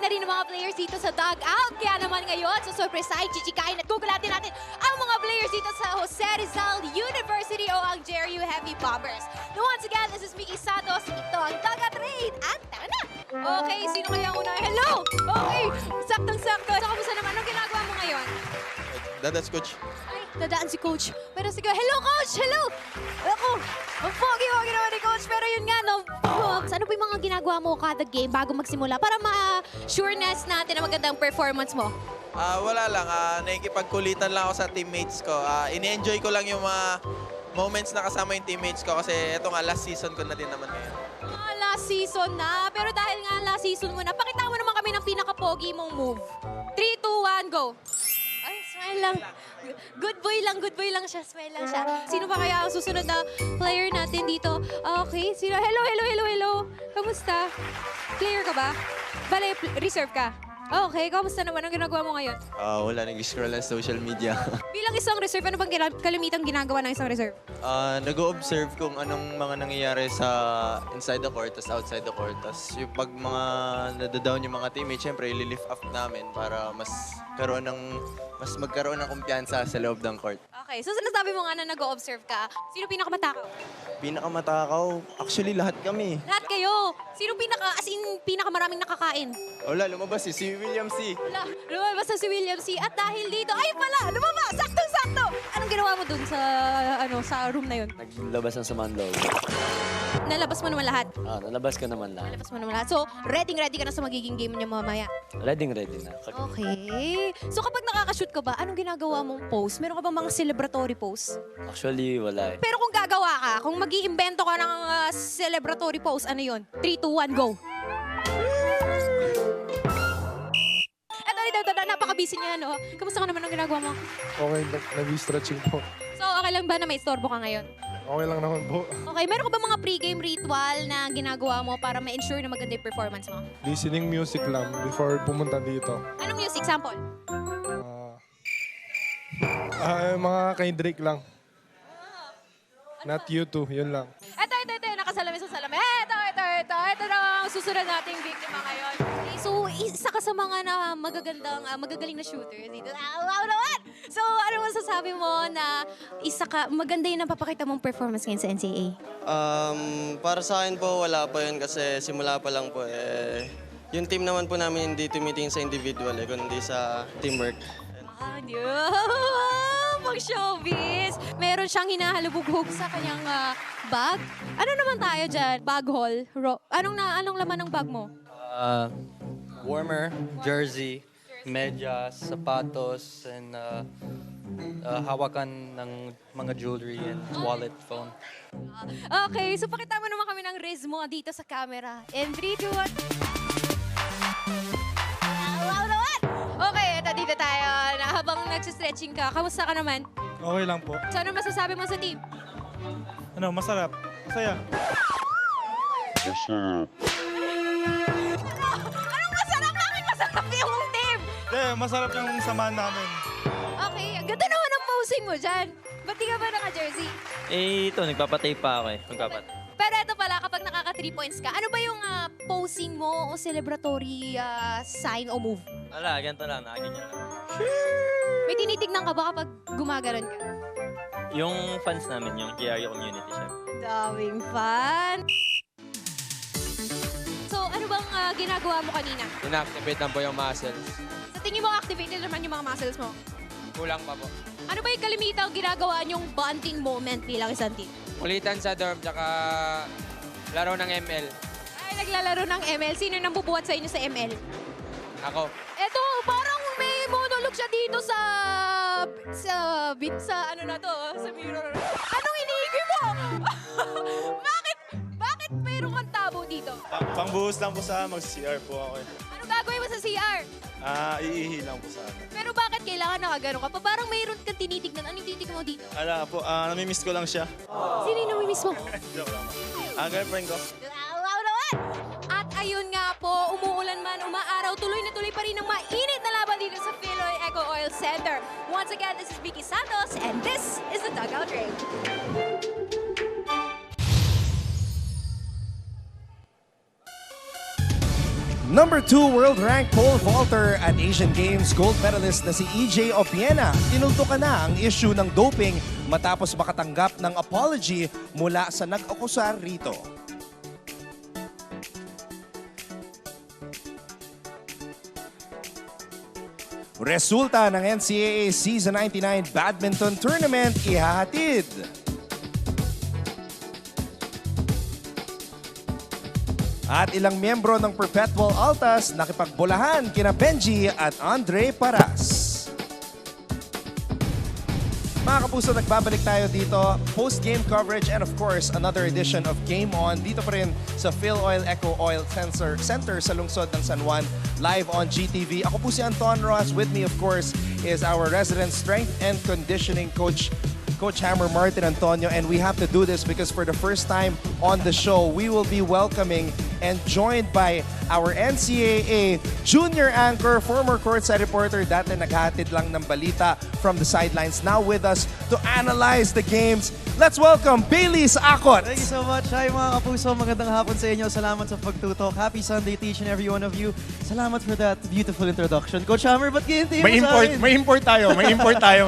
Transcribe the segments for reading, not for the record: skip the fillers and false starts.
na rin ng mga players dito sa dugout. Kaya naman ngayon, susurpresahin, chichikain at gugulatin natin ang mga players dito sa Jose Rizal University o ang JRU Heavy Bombers. Now once again, this is Mickey Santos. Ito ang dugout raid. At tara na! Okay, sino kaya una? Hello! Okay, saktang-sakto. So, kamusta naman? Anong ginagawa mo ngayon? That's coach. Ay, dadaan si Coach. Pero sige, hello Coach! Hello! Ako, ang pogi-pogi naman ni Coach. Pero yun nga, no, ano po yung mga ginagawa mo kada game bago magsimula para ma-sureness natin na magandang performance mo? Wala lang. Nakikipagkulitan lang ako sa teammates ko. Ini-enjoy ko lang yung mga moments na kasama yung teammates ko kasi ito nga, last season ko na din naman ngayon. Last season na. Pero dahil nga last season mo na, pakita mo naman kami ng pinaka-pogi mong move. 3, 2, 1, go! Ay, smile lang. Good boy lang siya. Smile lang siya. Sino ba kaya ang susunod na player natin dito? Okay, sino? Hello. Kamusta? Player ka ba? Bale, reserve ka? Okay, kamusta naman? Ang ginagawa mo ngayon? Wala, nag-scroll lang social media. Bilang isang reserve, ano bang kalimitang ginagawa ng isang reserve? Nag-o-observe kung anong mga nangyayari sa inside the court, tas outside the court. Tas yung pag mga nadadown yung mga teammates, syempre, ili-lift up namin para mas magkaroon ng kumpiyansa sa loob ng court. Okay, so sinasabi mo nga na nag-o-observe ka. Sino pinakamatakaw? Pinakamatakaw, actually lahat kami. Lahat kayo. Sino pinakamaraming nakakain? Wala, lumabas si William C. Wala, lumabas na si William C. At dahil dito, ay pala, lumabas! Saktong-sakto! Anong ginawa mo dun sa room na yun? Naglabas ng samang loob. Nalabas mo naman lahat? Nalabas ko naman lang. Nalabas mo naman lahat. So, ready ka na sa magiging game niyo mamaya? Ready na. Okay. So, kapag nakakashoot ka ba, anong ginagawa mong pose? Meron ka ba mga celebratory pose? Actually, wala eh. Pero kung gagawa ka, kung mag-iimbento ka ng celebratory pose, ano yun? 3, 2, 1, go! Eto, napaka-busy niya, no? Kamusta ka naman ang ginagawa mo? Okay, nag-stretching po. So, okay lang ba na may istorbo ka ngayon? Okay lang naman po. Okay, meron ka ba mga pre-game ritual na ginagawa mo para ma-ensure na maganda yung performance mo? Listening music lang before pumunta dito. Anong music? Sample? Mga kay Drake lang. Not you too, yun lang. Ito, nakasalamin sa salamin. Ito na ang susunod nating biktima ngayon. Okay, so, isa ka sa mga magagaling na shooters dito. Wow naman! So, ano masasabi mo na maganda yung napapakita mong performance ngayon sa NCAA? Para sa akin po, wala pa yun kasi simula pa lang po. Yung team naman po namin hindi tumitingin sa individual, kundi sa teamwork. Pag-showbiz! Meron siyang hinahalubog sa kanyang bag. Ano naman tayo dyan? Bag haul? Anong laman ng bag mo? Warmer, jersey, medyas, sapatos, and hawakan ng mga jewelry and wallet, phone. Okay, so pakita mo naman kami ng res mo dito sa camera. And 3, 2, 1. Wow naman! Okay, dito tayo. Habang nagsistretching ka, kamusta ka naman? Okay lang po. So, ano masasabi mo sa team? Masarap. Masaya. Anong masarap? Bakit masarap yung team? Masarap yung samahan namin. Okay, ang ganda naman ang posing mo dyan. Ba't di ka ba naka-jersey? Ito, nagpapatay pa ako eh. Pero ito pala, kapag nakaka 3 points ka, ano ba yung posing mo o celebratory sign o move? Wala, ganito lang, nakaganyan lang. May tinitignan ka ba kapag gumaganon ka? Yung fans namin, yung JRU community, chef. Daming fun! So, ano bang ginagawa mo kanina? Inactivate lang po yung muscles. Sa tingin mo, activated naman yung mga muscles mo? Kulang pa po. Ano ba yung kalimitang ginagawa niyong bonding moment bilang isang team? Kulitan sa dorm, tsaka laro ng ML. Ay, naglalaro ng ML. Sino nang bubuhat sa inyo sa ML? Ako. Eto, parang may monologue siya dito sa sa mirror. Anong iniigi mo? Bakit mayroong kang tabo dito? Pangbuhos lang po sa mag-CR po ako eh. Anong gagawin mo sa CR? Iihi lang po sa akin. Pero bakit kailangan nakagano ka pa? Parang mayroon kang tinitignan. Anong titignan mo dito? Namimiss ko lang siya. Sino yung namimiss mo? Joke lang. Girlfriend ko. Wow naman! At ayun nga po, umuulan man, umaaraw, tuloy na tuloy pa rin ang mainit na laban dito sa Philoy Eco Oil Center. Once again, this is Vicky Santos, and this is the Dugout Raid. Number 2 world-ranked pole vaulter at Asian Games gold medalist na si EJ Opiena. Tinultukan na ang issue ng doping matapos makatanggap ng apology mula sa nag-akusar rito. Resulta ng NCAA Season 99 Badminton Tournament ihahatid. At ilang miyembro ng Perpetual Altas nakipagbulahan kina Benji at Andre Paras. Mga kapuso, nagbabalik tayo dito. Post-game coverage and of course, another edition of Game On. Dito pa rin sa Phil Oil Eco Oil Center sa lungsod ng San Juan. Live on GTV. Ako po si Anton Ross. With me, of course, is our resident strength and conditioning coach, Coach Hammer Martin Antonio, and we have to do this because for the first time on the show, we will be welcoming and joined by our NCAA junior anchor, former courtside reporter, dati naghatid lang ng balita from the sidelines, now with us to analyze the games. Let's welcome Bailey's Akot. Thank you so much. Hi mga kapuso, magandang hapon sa inyo. Salamat sa pagtutok. Happy Sunday to each and every one of you. Salamat for that beautiful introduction. Coach Hammer, ba't ginti mo sa akin? May import tayo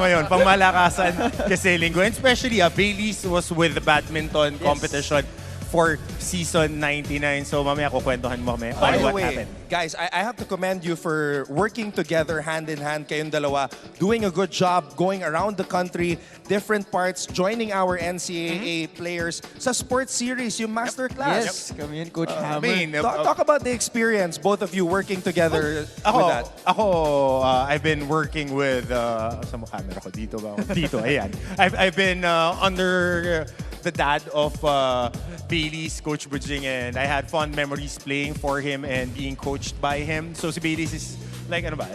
ngayon, pangmalakasan kasi linggo. And especially, Bailey's was with the badminton competition for season 99. So mamaya kukwentuhan mo kami By on the what way, happened. guys, I have to commend you for working together hand in hand kayong dalawa, doing a good job, going around the country, different parts, joining our NCAA players sa sports series, yung masterclass. Yes, kami yun, Coach Hammer. Talk about the experience, both of you working together with that. I've been working with, sa mo camera ko, dito ba? Dito, ayan. I've been under the dad of Bailey's, Coach Bujing, and I had fond memories playing for him and being coached by him. So si Bailey's is like, ano ba,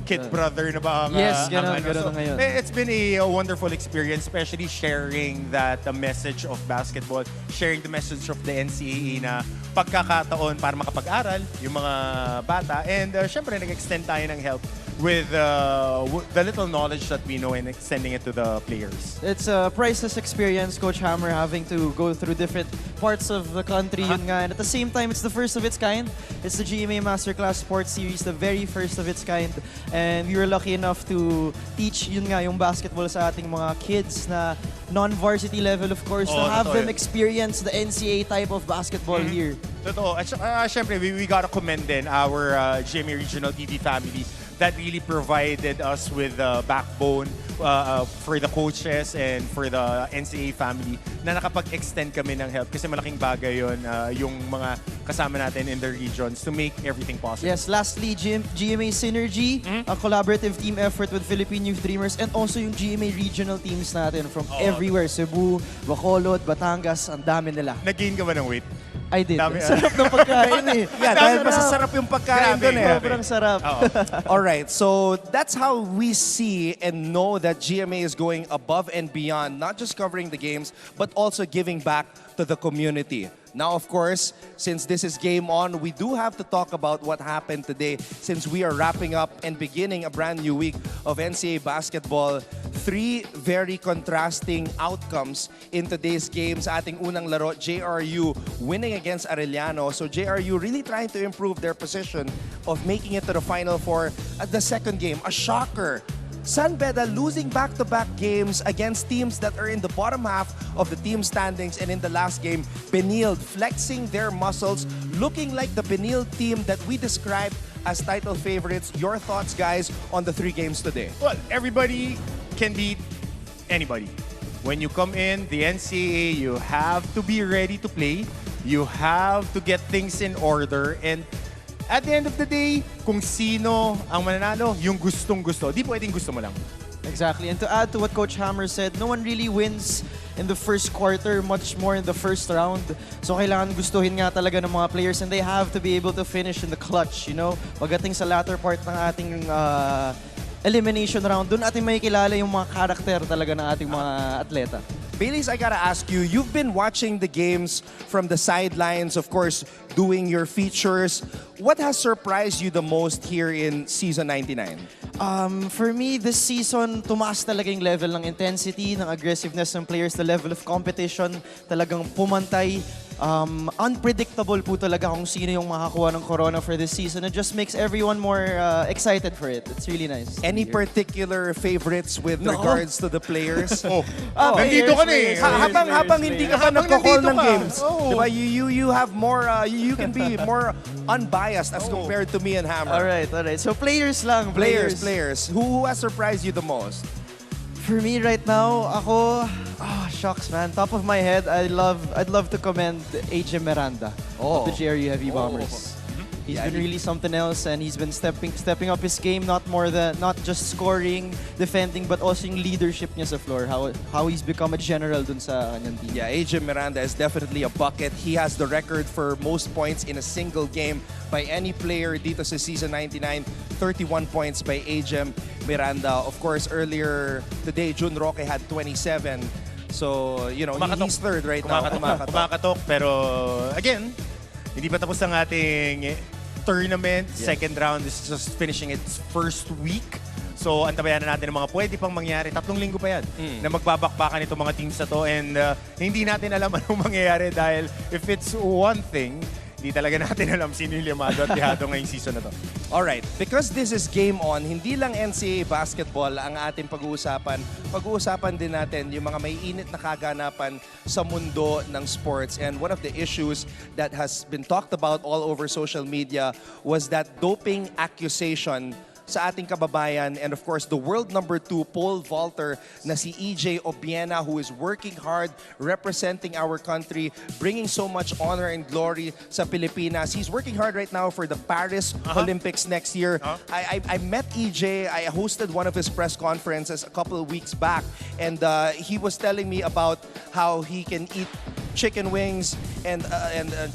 kid brother na ba? Yes, ang ganun na ngayon. It's been a wonderful experience, especially sharing that message of basketball, sharing the message of the NCAA na pagkakataon para makapag-aral yung mga bata. And syempre, nag-extend tayo ng help with the little knowledge that we know and extending it to the players. It's a priceless experience, Coach Hammer, having to go through different parts of the country. Yun nga. And at the same time, it's the first of its kind. It's the GMA Masterclass Sports Series, the very first of its kind. And we were lucky enough to teach yun nga yung basketball sa ating mga kids na non-varsity level, of course, to have them experience the NCAA type of basketball here. Totoo. At syempre, we gotta commend din our GMA Regional TV family that really provided us with the backbone for the coaches and for the NCAA family na nakapag-extend kami ng help kasi malaking bagay yun yung mga kasama natin in the regions to make everything possible. Yes, lastly, GMA Synergy, a collaborative team effort with Philippine Youth Dreamers and also yung GMA regional teams natin from everywhere. Cebu, Bacolod, Batangas, ang dami nila. Nag-gain ka ba ng weight? I did. Dami, Sarap ng pagkain eh. Yeah, dahil masasarap yung pagkain doon eh. Sobrang sarap. All right, so that's how we see and know that GMA is going above and beyond, not just covering the games, but also giving back to the community. Now, of course, since this is Game On, we do have to talk about what happened today since we are wrapping up and beginning a brand new week of NCAA basketball. 3 very contrasting outcomes in today's games. Ating unang laro, JRU winning against Arellano. So JRU really trying to improve their position of making it to the Final Four. At the second game, a shocker. San Beda losing back-to-back games against teams that are in the bottom half of the team standings, and in the last game, Benilde flexing their muscles, looking like the Benilde team that we described as title favorites. Your thoughts, guys, on the 3 games today? Well, everybody can beat anybody. When you come in, the NCAA, you have to be ready to play. You have to get things in order, and at the end of the day, kung sino ang mananalo, yung gustong-gusto. Di pwedeng gusto mo lang. Exactly. And to add to what Coach Hammer said, no one really wins in the first quarter, much more in the first round. So kailangan gustuhin nga talaga ng mga players and they have to be able to finish in the clutch, you know? Pagdating sa latter part ng ating elimination round, doon ating makikilala yung mga karakter talaga ng ating mga atleta. Bailey's, I gotta ask you, you've been watching the games from the sidelines, of course, doing your features. What has surprised you the most here in season 99? For me, this season, tumaas talaga yung level ng intensity, ng aggressiveness ng players, the level of competition, talagang pumantay. unpredictable po talaga kung sino yung makakuha ng Corona for this season. It just makes everyone more excited for it. It's really nice. Any particular favorites with regards to the players? Nandito ka na eh. Habang hindi ka pa Habang nagko-call nandito ng ka. games, Oo. diba? You have more, you can be more unbiased as compared to me and Hammer. Alright. So players lang. Players. Who has surprised you the most? For me right now, shucks man. Top of my head, I'd love to commend AJ Miranda of the GRU Heavy Bombers. He's been really something else, and he's been stepping up his game, not just scoring, defending, but also yung leadership niya sa floor. How he's become a general dun sa kanyang team. Yeah, AJ Miranda is definitely a bucket. He has the record for most points in a single game by any player dito sa Season 99. 31 points by AJ Miranda. Of course, earlier today, Jun Roque had 27. So, you know, he's third right now. Kumakatok, pero again, hindi pa tapos ang ating tournament. Yes. Second round is just finishing its first week. So, antabayan na natin ang mga pwede pang mangyari. 3 linggo pa yan na magbabakbakan itong mga teams na to. And hindi natin alam anong mangyayari dahil if it's one thing, hindi talaga natin alam sino yung limado at lihado ngayong season na to. Alright, because this is game on, hindi lang NCAA basketball ang ating pag-uusapan. Pag-uusapan din natin yung mga may init na kaganapan sa mundo ng sports. And one of the issues that has been talked about all over social media was that doping accusation sa ating kababayan, and of course the world number 2 pole vaulter na si EJ Obiena, who is working hard, representing our country, bringing so much honor and glory sa Pilipinas. He's working hard right now for the Paris Olympics next year. I met EJ. I hosted one of his press conferences a couple of weeks back, and he was telling me about how he can eat chicken wings and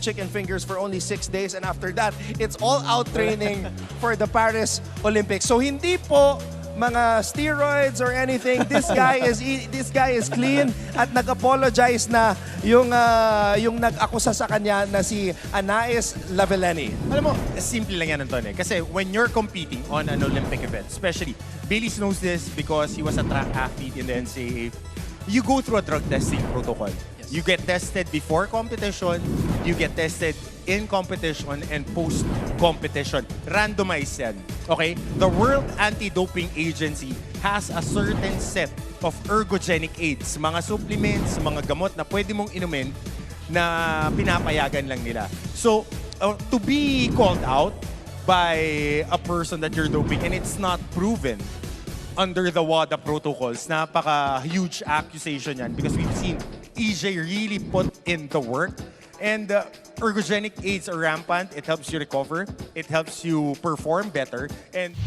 chicken fingers for only 6 days, and after that, it's all out training for the Paris Olympics. So hindi po mga steroids or anything. This guy is clean at nag-apologize na yung nag-akusa sa kanya na si Anais Lavelleni. Alam mo, simple lang yan, Anton. Kasi when you're competing on an Olympic event, especially, Bailey's knows this because he was a track athlete in the NCAA, you go through a drug testing protocol. You get tested before competition, you get tested in competition, and post-competition. Randomized yan. Okay? The World Anti-Doping Agency has a certain set of ergogenic aids, mga supplements, mga gamot na pwede mong inumin na pinapayagan lang nila. So, to be called out by a person that you're doping and it's not proven under the WADA protocols, napaka-huge accusation yan because we've seen EJ really put in the work. And ergogenic aids are rampant. It helps you recover. It helps you perform better. And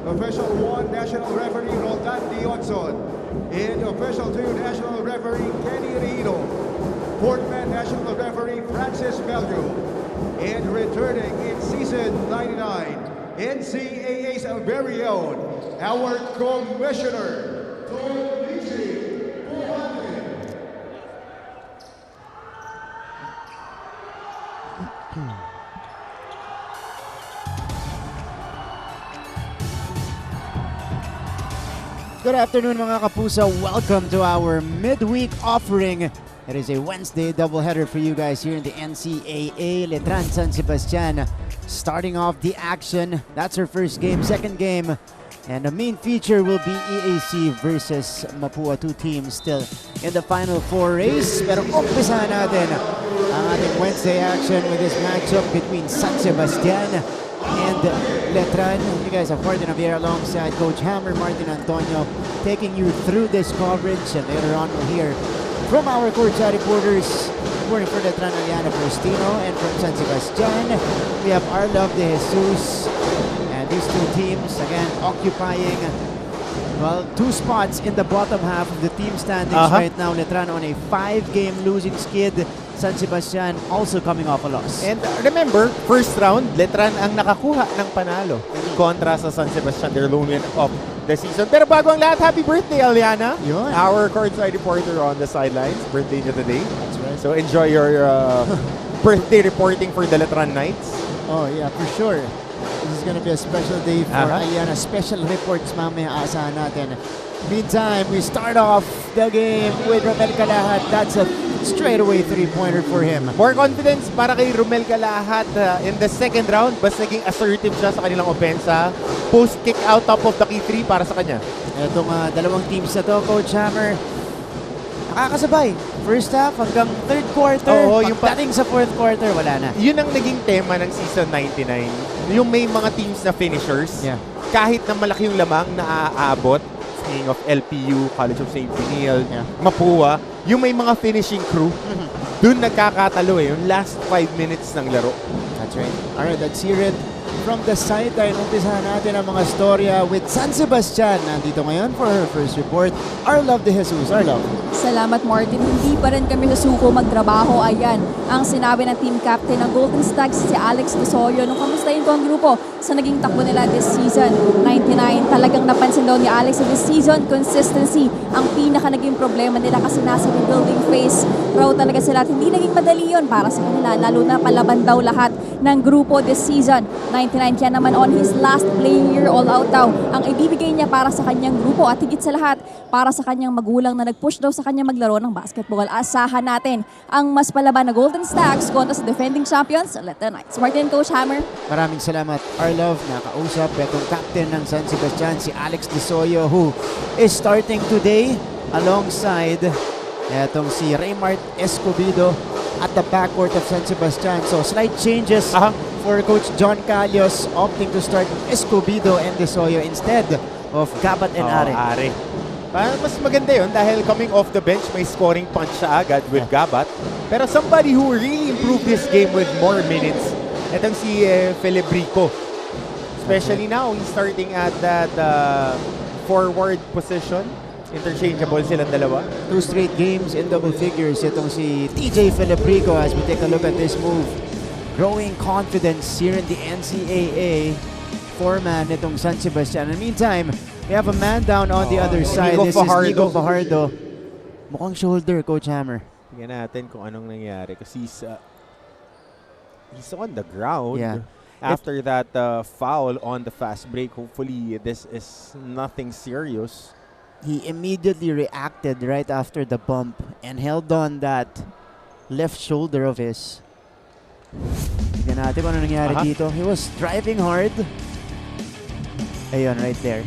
Official 1, National Referee Roldan Dionson. And Official 2, National Referee Kenny Rino. Fourth man, National Referee Francis Bello. And returning in Season 99, NCAA's very own, our Commissioner, Tonichi Buhante. Good afternoon mga kapuso. Welcome to our midweek offering. It is a Wednesday doubleheader for you guys here in the NCAA. Letran San Sebastian starting off the action. That's our first game, second game. And the main feature will be EAC versus Mapua. Two teams still in the Final Four race. Pero umpisahan natin ang ating Wednesday action with this matchup between San Sebastian and Letran. You guys have Martin Javier alongside Coach Hammer, Martin Antonio, taking you through this coverage. And later on we'll hear from our courtside reporters, reporting for Letran, Aliana Cristino, and from San Sebastian, we have Arlov de Jesus. These two teams, again, occupying, well, two spots in the bottom half of the team standings right now. Letran on a 5-game losing skid. San Sebastian also coming off a loss. And remember, first round, Letran ang nakakuha ng panalo kontra sa San Sebastian, their lone win of the season. Pero bago ang lahat, happy birthday, Aliana. Yun. Our courtside reporter on the sidelines. Birthday niya today. That's right. So enjoy your birthday reporting for the Letran Knights. Oh, yeah, for sure. This is gonna be a special day for Aliana. Special reports mamaya aasahan natin. Meantime, we start off the game with Romel Calahat. That's a straightaway three-pointer for him. More confidence para kay Romel Calahat in the second round. Mas naging assertive siya sa kanilang opensa. Post kick out top of the key three para sa kanya. Itong dalawang teams na to, Coach Hammer, nakakasabay. First half hanggang third quarter. Oo, pagdating sa fourth quarter, wala na. Yun ang naging tema ng season 99. Yung may mga teams na finishers. Yeah. Kahit na malaki yung lamang na aabot. Speaking of LPU, College of St. Peniel, Mapua, yung may mga finishing crew, dun nagkakatalo yung last 5 minutes ng laro. That's right. Alright, let's hear it from the sideline. Umpisahan natin ang mga storya with San Sebastian. Nandito ngayon for her first report, Arlov de Jesus. Arlov. Salamat, Martin. Hindi pa rin kami susuko magtrabaho. Ayan ang sinabi ng team captain ng Golden Stags, si Alex Desoyo, nung kamustahin ko ang grupo sa naging takbo nila this season. 99, talagang napansin daw ni Alex this season, consistency ang pinaka naging problema nila kasi nasa rebuilding phase raw talaga sila at hindi naging madali yun para sa kanila, lalo na palaban daw lahat ng grupo this season. 99 kaya naman on his last playing year, all out daw ang ibibigay niya para sa kanyang grupo at higit sa lahat para sa kanyang magulang na nag-push daw sa kanya maglaro ng basketball. Asahan natin ang mas palaban na Golden Stags kontra sa defending champions, Letran Knights. Martin, Coach Hammer. Maraming salamat, Arlov. Nakausap itong captain ng San Sebastian, si Alex Desoyo, who is starting today alongside itong si Raymart Escobedo at the backcourt of San Sebastian. So slight changes for Coach John Calios, opting to start Escobedo and Desoyo instead of Gabat and Are. Mas maganda yun dahil coming off the bench, may scoring punch siya agad with Gabat. Pero somebody who really improved this game with more minutes, itong si Felebrico. Especially now, he's starting at that forward position. Interchangeable silang dalawa. 2 straight games in double figures. Itong si TJ Felebrico as we take a look at this move. Growing confidence here in the NCAA four-man itong San Sebastian. In the meantime, we have a man down on the other side. This is Nico Fajardo. Mukhang shoulder, Coach Hammer. Tingnan natin kung anong nangyari kasi he's on the ground. Yeah. After that foul on the fast break, hopefully this is nothing serious. He immediately reacted right after the bump and held on that left shoulder of his. Tignan natin kung ano nangyari dito. He was driving hard. Ayun, right there.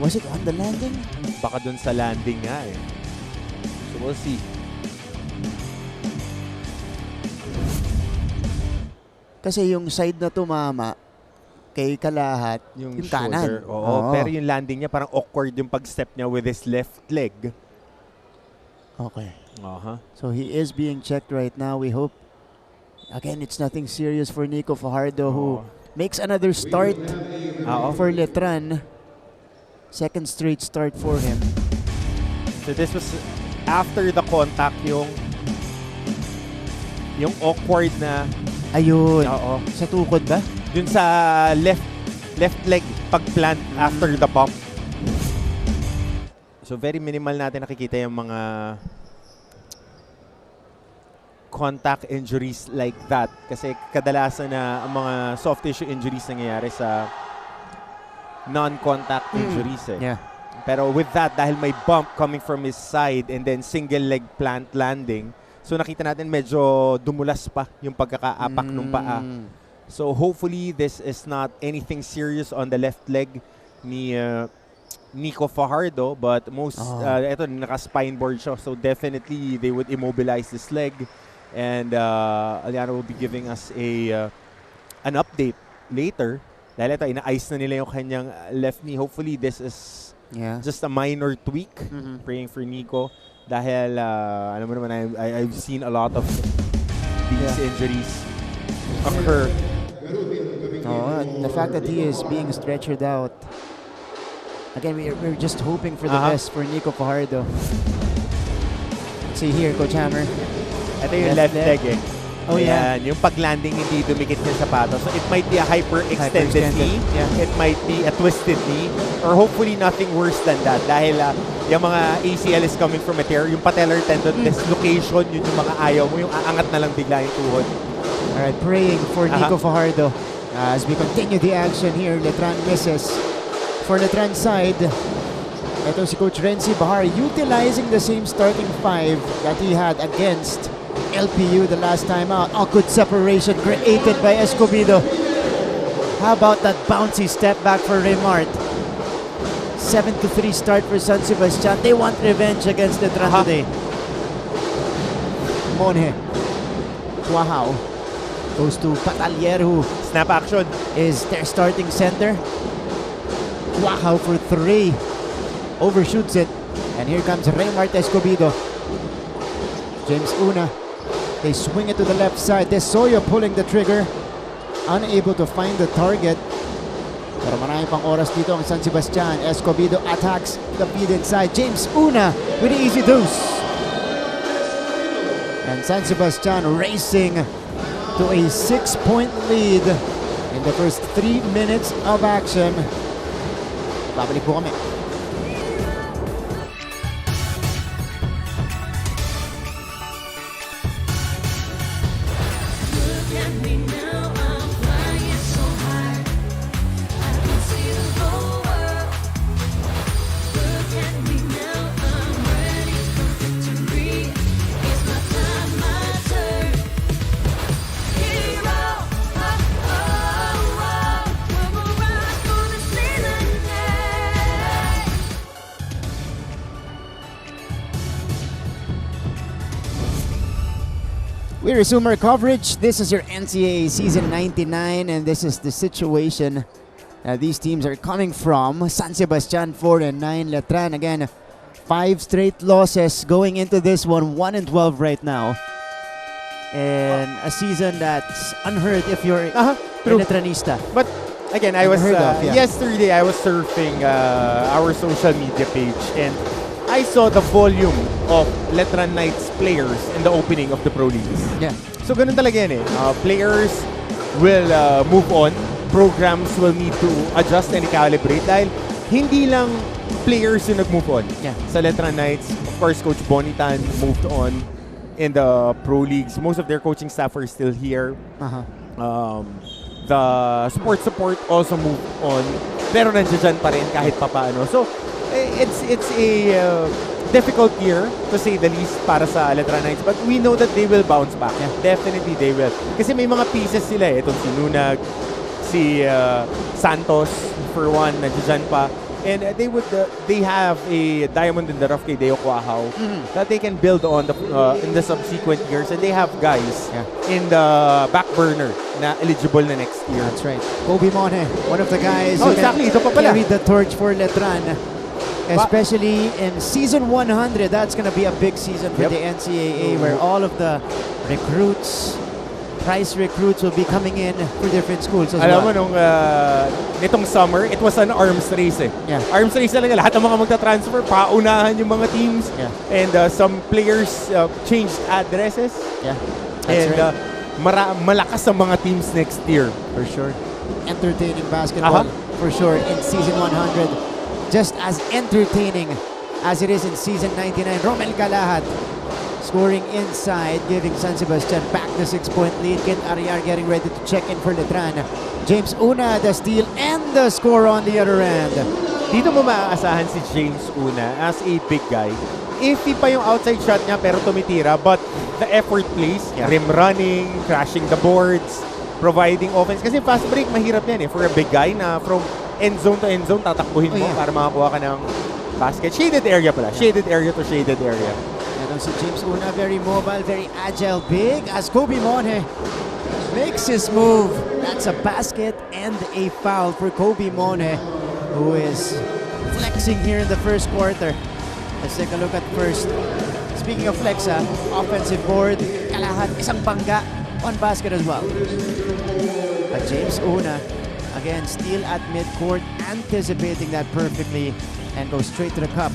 Was it on the landing? Baka dun sa landing nga eh. So we'll see. Kasi yung side na tumama kay Calahat, yung kanan. Oo. Pero yung landing niya parang awkward yung pag-step niya with his left leg. Okay. So he is being checked right now. We hope, again, it's nothing serious for Nico Fajardo who makes another start for Letran. Second straight start for him. So this was after the contact, yung awkward na. Ayun. Sa tukod ba? Dun sa left leg pag-plant after the bump. So very minimal natin nakikita yung mga contact injuries like that. Kasi kadalasan na ang mga soft tissue injuries nangyayari sa non-contact injuries eh. Yeah. Pero with that, dahil may bump coming from his side and then single leg plant landing, so nakita natin medyo dumulas pa yung pagkakaapak ng paa. So hopefully this is not anything serious on the left leg ni Nico Fajardo, but ito naka-spine board siya, so definitely they would immobilize this leg, and Aliano will be giving us an update later. Dahil ito, ina-ice na nila yung kanyang left knee. Hopefully this is just a minor tweak. Praying for Nico. Dahil, alam mo naman, I've seen a lot of these injuries occur. The fact that he is being stretchered out. Again, we're just hoping for the best for Nico Fajardo. See here, Coach Hammer. Ito yung left leg eh. Oh, yeah. Yung pag-landing hindi dumikit yung sapatos. So it might be a hyper-extended knee. It might be a twisted knee. Or hopefully nothing worse than that. Dahil yung mga ACL is coming from a tear. Yung patellar tendon dislocation, yun yung mga ayaw mo. Yung aangat na lang bigla yung tuhod. Alright, praying for Nico Fajardo. As we continue the action here, Letran misses. For Letran side, ito si Coach Renzi Bahar utilizing the same starting five that he had against LPU the last time out. Good separation created by Escobedo. How about that bouncy step back for Raymart? 7-3 start for San Sebastian. They want revenge against Letran today. Monhe. Wow. Goes to Patalier, who snap action is their starting center. Wow for 3. Overshoots it. And here comes Raymart Escobedo. James Una. They swing it to the left side. Desoyo pulling the trigger. Unable to find the target. Pero marami pang oras dito ang San Sebastian. Escobedo attacks the feed inside. James Una with the easy deuce. And San Sebastian racing to a 6-point lead in the first 3 minutes of action. Babalik po kami. We resume our coverage. This is your NCAA Season 99, and this is the situation these teams are coming from. San Sebastian 4-9, Letran again 5 straight losses going into this one, 1-12 right now. And a season that's unheard if you're a Letranista. But again, I was yesterday I was surfing our social media page, and I saw the volume of Letran Knights players in the opening of the Pro Leagues. Yeah. So ganun talaga yan eh. Players will move on. Programs will need to adjust and recalibrate dahil hindi lang players yung nag-move on. Yeah. Sa Letran Knights, of course, Coach Bonitan moved on in the Pro Leagues. Most of their coaching staff are still here. The support also moved on. Pero nandiyan pa rin kahit papaano. So, it's a difficult year, to say the least, para sa Letran Knights. But we know that they will bounce back. Yeah. Definitely they will. Kasi may mga pieces sila eh. Itong si Nunag, si Santos, for one, nandiyan pa. And they have a diamond in the rough kay Deo Quahao that they can build on in the subsequent years. And they have guys in the back burner na eligible na next year. That's right. Kobe Monhe, one of the guys who carried the torch for Letran. Especially in season 100, that's going to be a big season for the NCAA, where all of the recruits, prize recruits, will be coming in for different schools as Alam well. mo, nitong summer, it was an arms race eh. Yeah. Arms race talaga. Lahat ng mga magta-transfer, paunahan yung mga teams. Yeah. And some players changed addresses. Yeah. And malakas ang mga teams next year. For sure. Entertaining basketball, for sure, in season 100. Just as entertaining as it is in season 99. Romel Galahad scoring inside, giving San Sebastian back the 6-point lead. Kit Ariar getting ready to check in for Letran. James Una, the steal and the score on the other end. Dito mo maaasahan si James Una as a big guy. Iffy pa yung outside shot niya pero tumitira, but the effort plays, rim running, crashing the boards, providing offense. Kasi fast break, mahirap yan for a big guy na from end zone to end zone, tatakbuhin mo para makakuha ka ng basket. Shaded area pala. Shaded area to shaded area. And si James Una, very mobile, very agile, big as Kobe Monhe makes his move. That's a basket and a foul for Kobe Monhe, who is flexing here in the first quarter. Let's take a look at first. Speaking of flex, offensive board, kalahat, isang bangga, one basket as well. But James Una, again, steal at midcourt, anticipating that perfectly, and goes straight to the cup.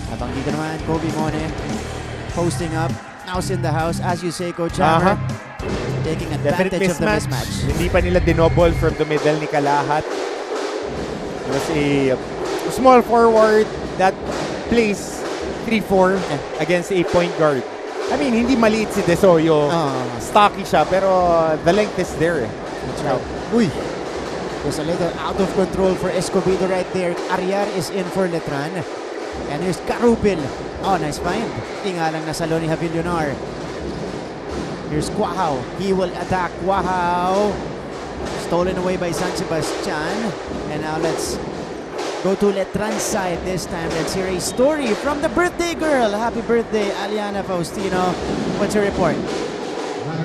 Habang dito naman, Kobe Monhe, posting up, now's in the house, as you say, Coach Hammer, taking advantage of the mismatch. Hindi pa nila dinobble from the middle ni Kalahat. It was a small forward that plays 3-4 against a point guard. I mean, hindi maliit si Desoyo. Stocky siya, pero the length is there. That's right. Uy! There's a little out of control for Escobedo right there. Ariar is in for Letran. And here's Carupil. Oh, nice find. Tingalang nasa Loni Havillonar. Here's Quahao. He will attack. Quahao. Stolen away by San Sebastian. And now let's go to Letran's side this time. Let's hear a story from the birthday girl. Happy birthday, Aliana Faustino. What's your report?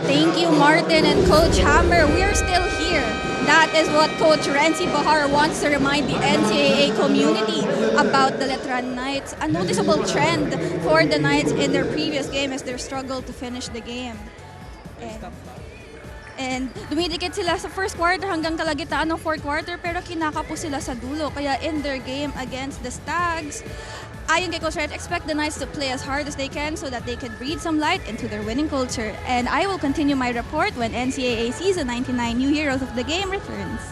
Thank you, Martin and Coach Hammer. We are still here. That is what Coach Renzi Bahar wants to remind the NCAA community about the Letran Knights. A noticeable trend for the Knights in their previous game is their struggle to finish the game. And dumidikit sila sa first quarter hanggang kalagitaan ng fourth quarter, pero kinakapo sila sa dulo. Kaya in their game against the Stags, ayon kay Coach Red, expect the Knights to play as hard as they can so that they can breathe some light into their winning culture. And I will continue my report when NCAA Season 99 New Heroes of the Game returns.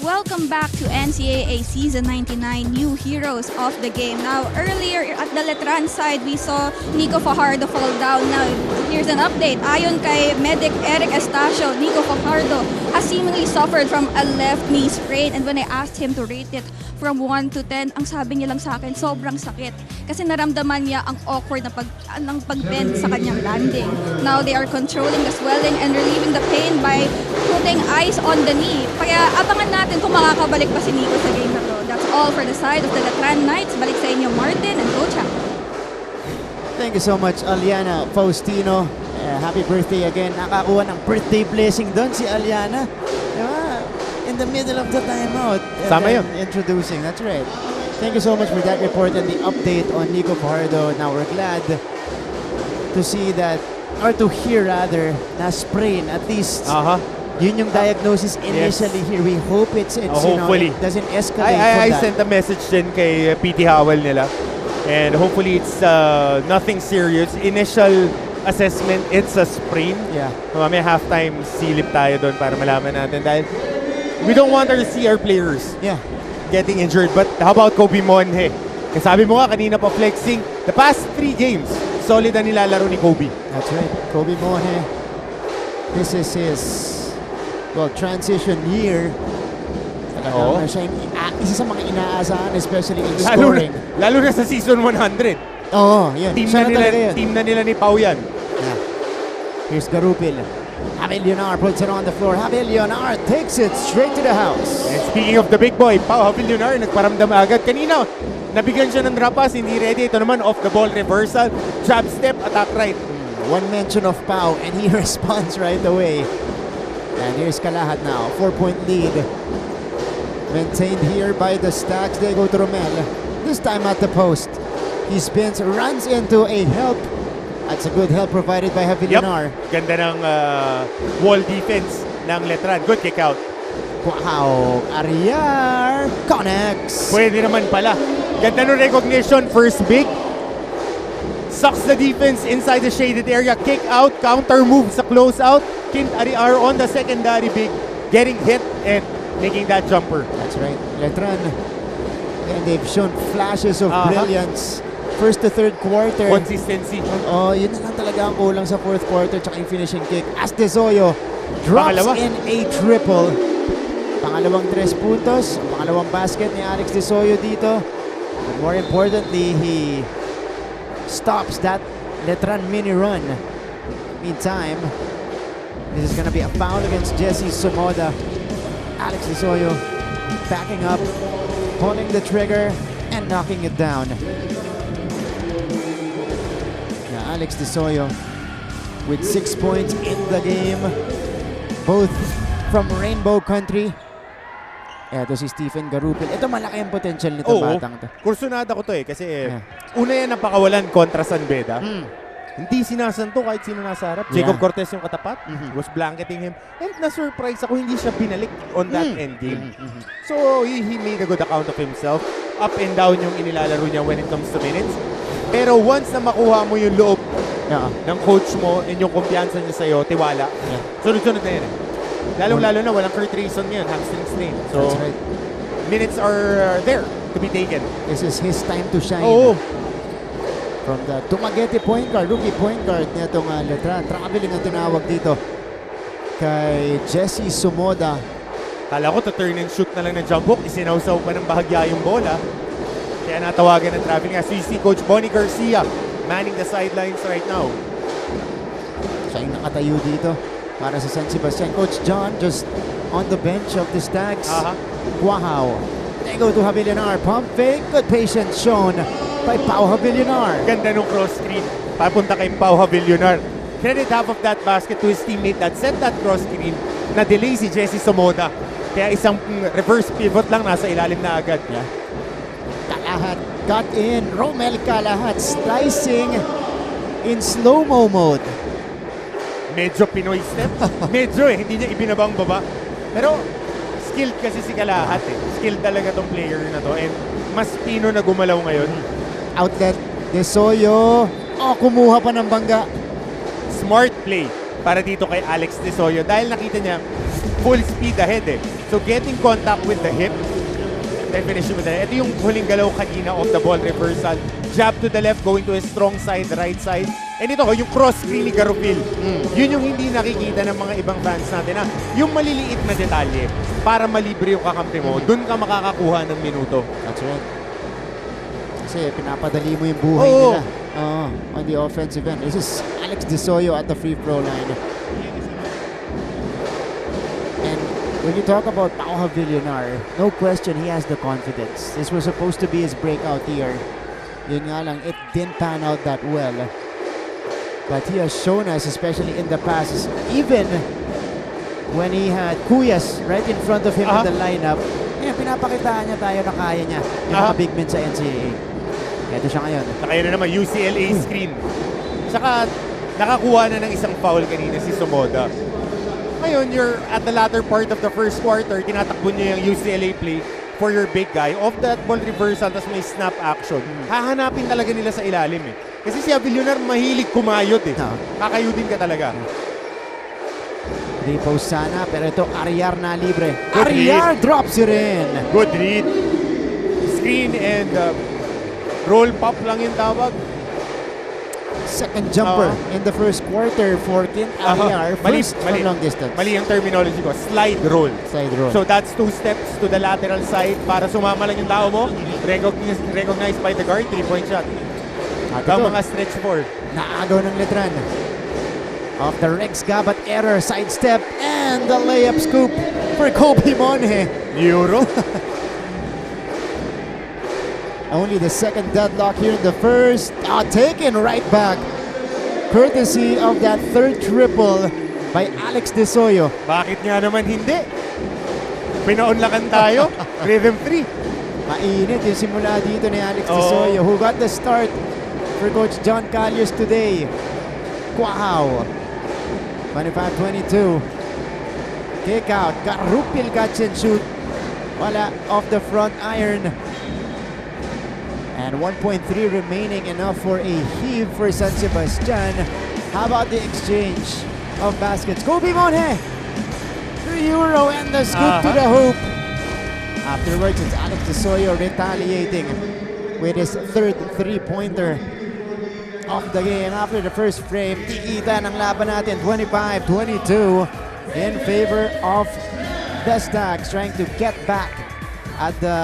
Welcome back to NCAA Season 99 New Heroes of the Game. Now, earlier at the Letran side, we saw Nico Fajardo fall down. Now, here's an update. Ayon kay Medic Eric Estacio, Nico Fajardo has seemingly suffered from a left knee sprain. And when I asked him to rate it from 1 to 10, ang sabi niya lang sa akin, sobrang sakit. Kasi naramdaman niya ang awkward na pag-bend sa kanyang landing. Now, they are controlling the swelling and relieving the pain by putting ice on the knee. Kaya abangan natin kung makakabalik pa si Nico sa game na to. That's all for the side of the Letran Knights. Balik sa inyo, Martin and Coach Ham. Thank you so much, Aliana Faustino. Happy birthday again. Nakakuha ng birthday blessing doon si Aliana. Diba? In the middle of the timeout. Sama yun. Introducing, that's right. Thank you so much for that report and the update on Nico Fajardo. Now we're glad to see that, or to hear rather, na sprain at least. Yun yung diagnosis initially here. We hope it's hopefully. It doesn't escalate. I sent a message din kay PT Howell nila. And hopefully it's nothing serious. Initial assessment, it's a sprain. Yeah. May halftime silip tayo doon para malaman natin. Dahil we don't want to see our players getting injured. But how about Kobe Monhe? Kasi sabi mo nga kanina pa flexing, the past 3 games, solid na nilalaro ni Kobe. That's right. Kobe Monhe. This is his transition year. Talagang siya yung isa sa mga inaasahan, especially in scoring. Lalo na sa season 100. Yun. Team na nila ni Pau yan. Yeah. Here's Garupil. Havillonar puts it on the floor. Havillonar takes it straight to the house. And speaking of the big boy, Pau Havillonar, nagparamdam agad. Kanina, nabigyan siya ng drop pass, hindi ready. Ito naman, off the ball reversal, jab step, attack right. One mention of Pau, and he responds right away. And here's Kalahat now, 4-point lead. Maintained here by the Stags. They go to Romel. This time at the post. He spins, runs into a help. That's a good help provided by Javillonar. Ganda ng wall defense ng Letran. Good kick out. Wow, Ariar connects. Pwede naman pala. Ganda ng recognition. First big. Sucks the defense inside the shaded area. Kick out, counter move sa close out. Kint Ariar on the secondary big. Getting hit and making that jumper. That's right. Letran. And they've shown flashes of brilliance. First to third quarter. Consistency. Oh, yun na lang talaga ang kulang sa fourth quarter tsaka yung finishing kick. As De Soyo drops in a triple. Pangalawang 3 puntos. Pangalawang basket ni Alex De Soyo dito. But more importantly, he stops that Letran mini run. Meantime, this is gonna be a foul against Jesse Somoda. Alex De Soyo backing up, pulling the trigger, and knocking it down. Alex De Soyo with 6 points in the game, both from Rainbow Country. Ito si Stephen Garupil. Ito malaki ang potential nito batang to. Kursunada ko to kasi una yan ang pakawalan kontra San Beda. Hindi sinasanto kahit sino nasa harap. Jacob Cortez yung katapat. Was blanketing him. And na-surprise ako, hindi siya binalik on that end game. So, he made a good account of himself. Up and down yung inilalaro niya when it comes to minutes. Pero once na makuha mo yung loob ng coach mo and yung kumpiyansa niya sa'yo, tiwala. Sunod-sunod na yan. Lalong-lalo na, walang Kurt Rayson yan, hamstring strain. So, minutes are there to be taken. This is his time to shine. From the Dumaguete point guard, rookie point guard niya itong Letran. Traveling ang tinawag dito kay Jesse Somoda. Kala ko to turn and shoot na lang ng jump hook. Isinawsaw pa ng bahagya yung bola. Kaya natawagan ng traveling. As you see, Coach Bonnie Garcia manning the sidelines right now. Siya yung nakatayo dito para sa San Sebastian. Coach John just on the bench of the Stags. Wow. They go to Javillonar. Pump fake. Good patience shown by Pau Javillonar. Ganda nung cross screen. Papunta kay Pau Javillonar. Credit half of that basket to his teammate that set that cross screen na delay si Jesse Somoda. Kaya isang reverse pivot lang nasa ilalim na agad. Kalahat got in. Romel Kalahat slicing in slow-mo mode. Medyo Pinoy step. Medyo hindi niya ibinabang baba. Pero skilled kasi si Kalahat Skilled talaga tong player na to. And mas Pino na gumalaw ngayon. Outlet. De Soyo. Oh, kumuha pa ng bangga. Smart play para dito kay Alex De Soyo. Dahil nakita niya full speed ahead So getting contact with the hip. Definition with the head. Ito yung huling galaw kanina of the ball reversal. Jab to the left, going to a strong side, right side. And ito, yung cross screen ni Garupil. Yun yung hindi nakikita ng mga ibang fans natin. Yung maliliit na detalye para malibre yung kakampi mo, dun ka makakakuha ng minuto. That's right. Kasi pinapadali mo yung buhay nila on the offensive end. This is Alex De Soyo at the free throw line. And when you talk about Pau Javillonar, no question he has the confidence. This was supposed to be his breakout year. Yun nga lang, it didn't pan out that well. But he has shown us, especially in the past, even when he had Cuyas right in front of him in the lineup, pinapakitaan niya tayo na kaya niya yung mga big men sa NCAA. Ito siya ngayon. Kaya na naman, UCLA screen. Saka, nakakuha na ng isang foul kanina si Somoda. Ngayon, you're at the latter part of the first quarter, tinatakbo niyo yung UCLA play for your big guy. Off that ball reversal, tapos may snap action. Hahanapin talaga nila sa ilalim Kasi si Javillonar mahilig kumayot Kakayutin ka talaga. Repost sana, pero ito Ariar na libre. Ariar drops it in. Good read. Screen and roll pop lang yung tawag. Second jumper in the first quarter for Kint Ariar. First from long distance. Mali ang terminology ko. Slide roll. Slide roll. So that's 2 steps to the lateral side para sumama lang yung tao mo. Recognized by the guard. 3-point shot. Ang mga stretch 4. Naagaw ng Letran. Off the Rex Gabat error, sidestep, and the layup scoop for Kobe Monhe. Euro. Only the second deadlock here in the first. Taken right back. Courtesy of that third triple by Alex De Soyo. Bakit nga naman hindi? Pinaunlakan tayo. Rhythm 3. Mainit yung simula dito ni Alex Tisoyo, who got the start for Coach John Callius today. Wow. 25-22. Kick out. Karupil catch and shoot. Wala, off the front iron. And 1.3 remaining, enough for a heave for San Sebastian. How about the exchange of baskets? Kobe Monhe! The Euro and the scoop to the hoop. Afterwards, it's Alex Tisoyo retaliating with his third three-pointer of the game after the first frame. Tikita ng laban natin, 25-22 in favor of the Stags, trying to get back at the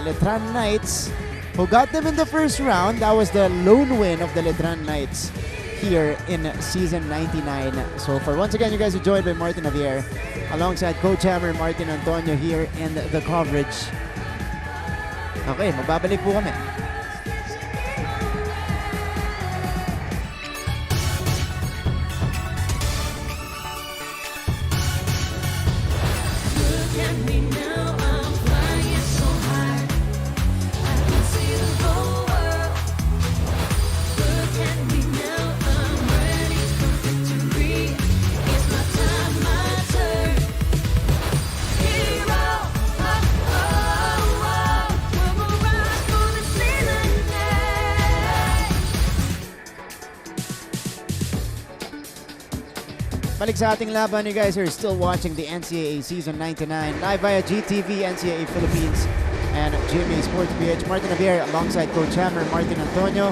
Letran Knights, who got them in the first round. That was the lone win of the Letran Knights here in season 99. So for once again, you guys are joined by Martin Javier alongside Coach Hammer, Martin Antonio here in the coverage. Okay, magbabalik po kami. Balik sa ating laban, you guys are still watching the NCAA Season 99 live via GTV, NCAA Philippines, and GMA Sports PH. Martin Javier alongside Coach Hammer, Martin Antonio.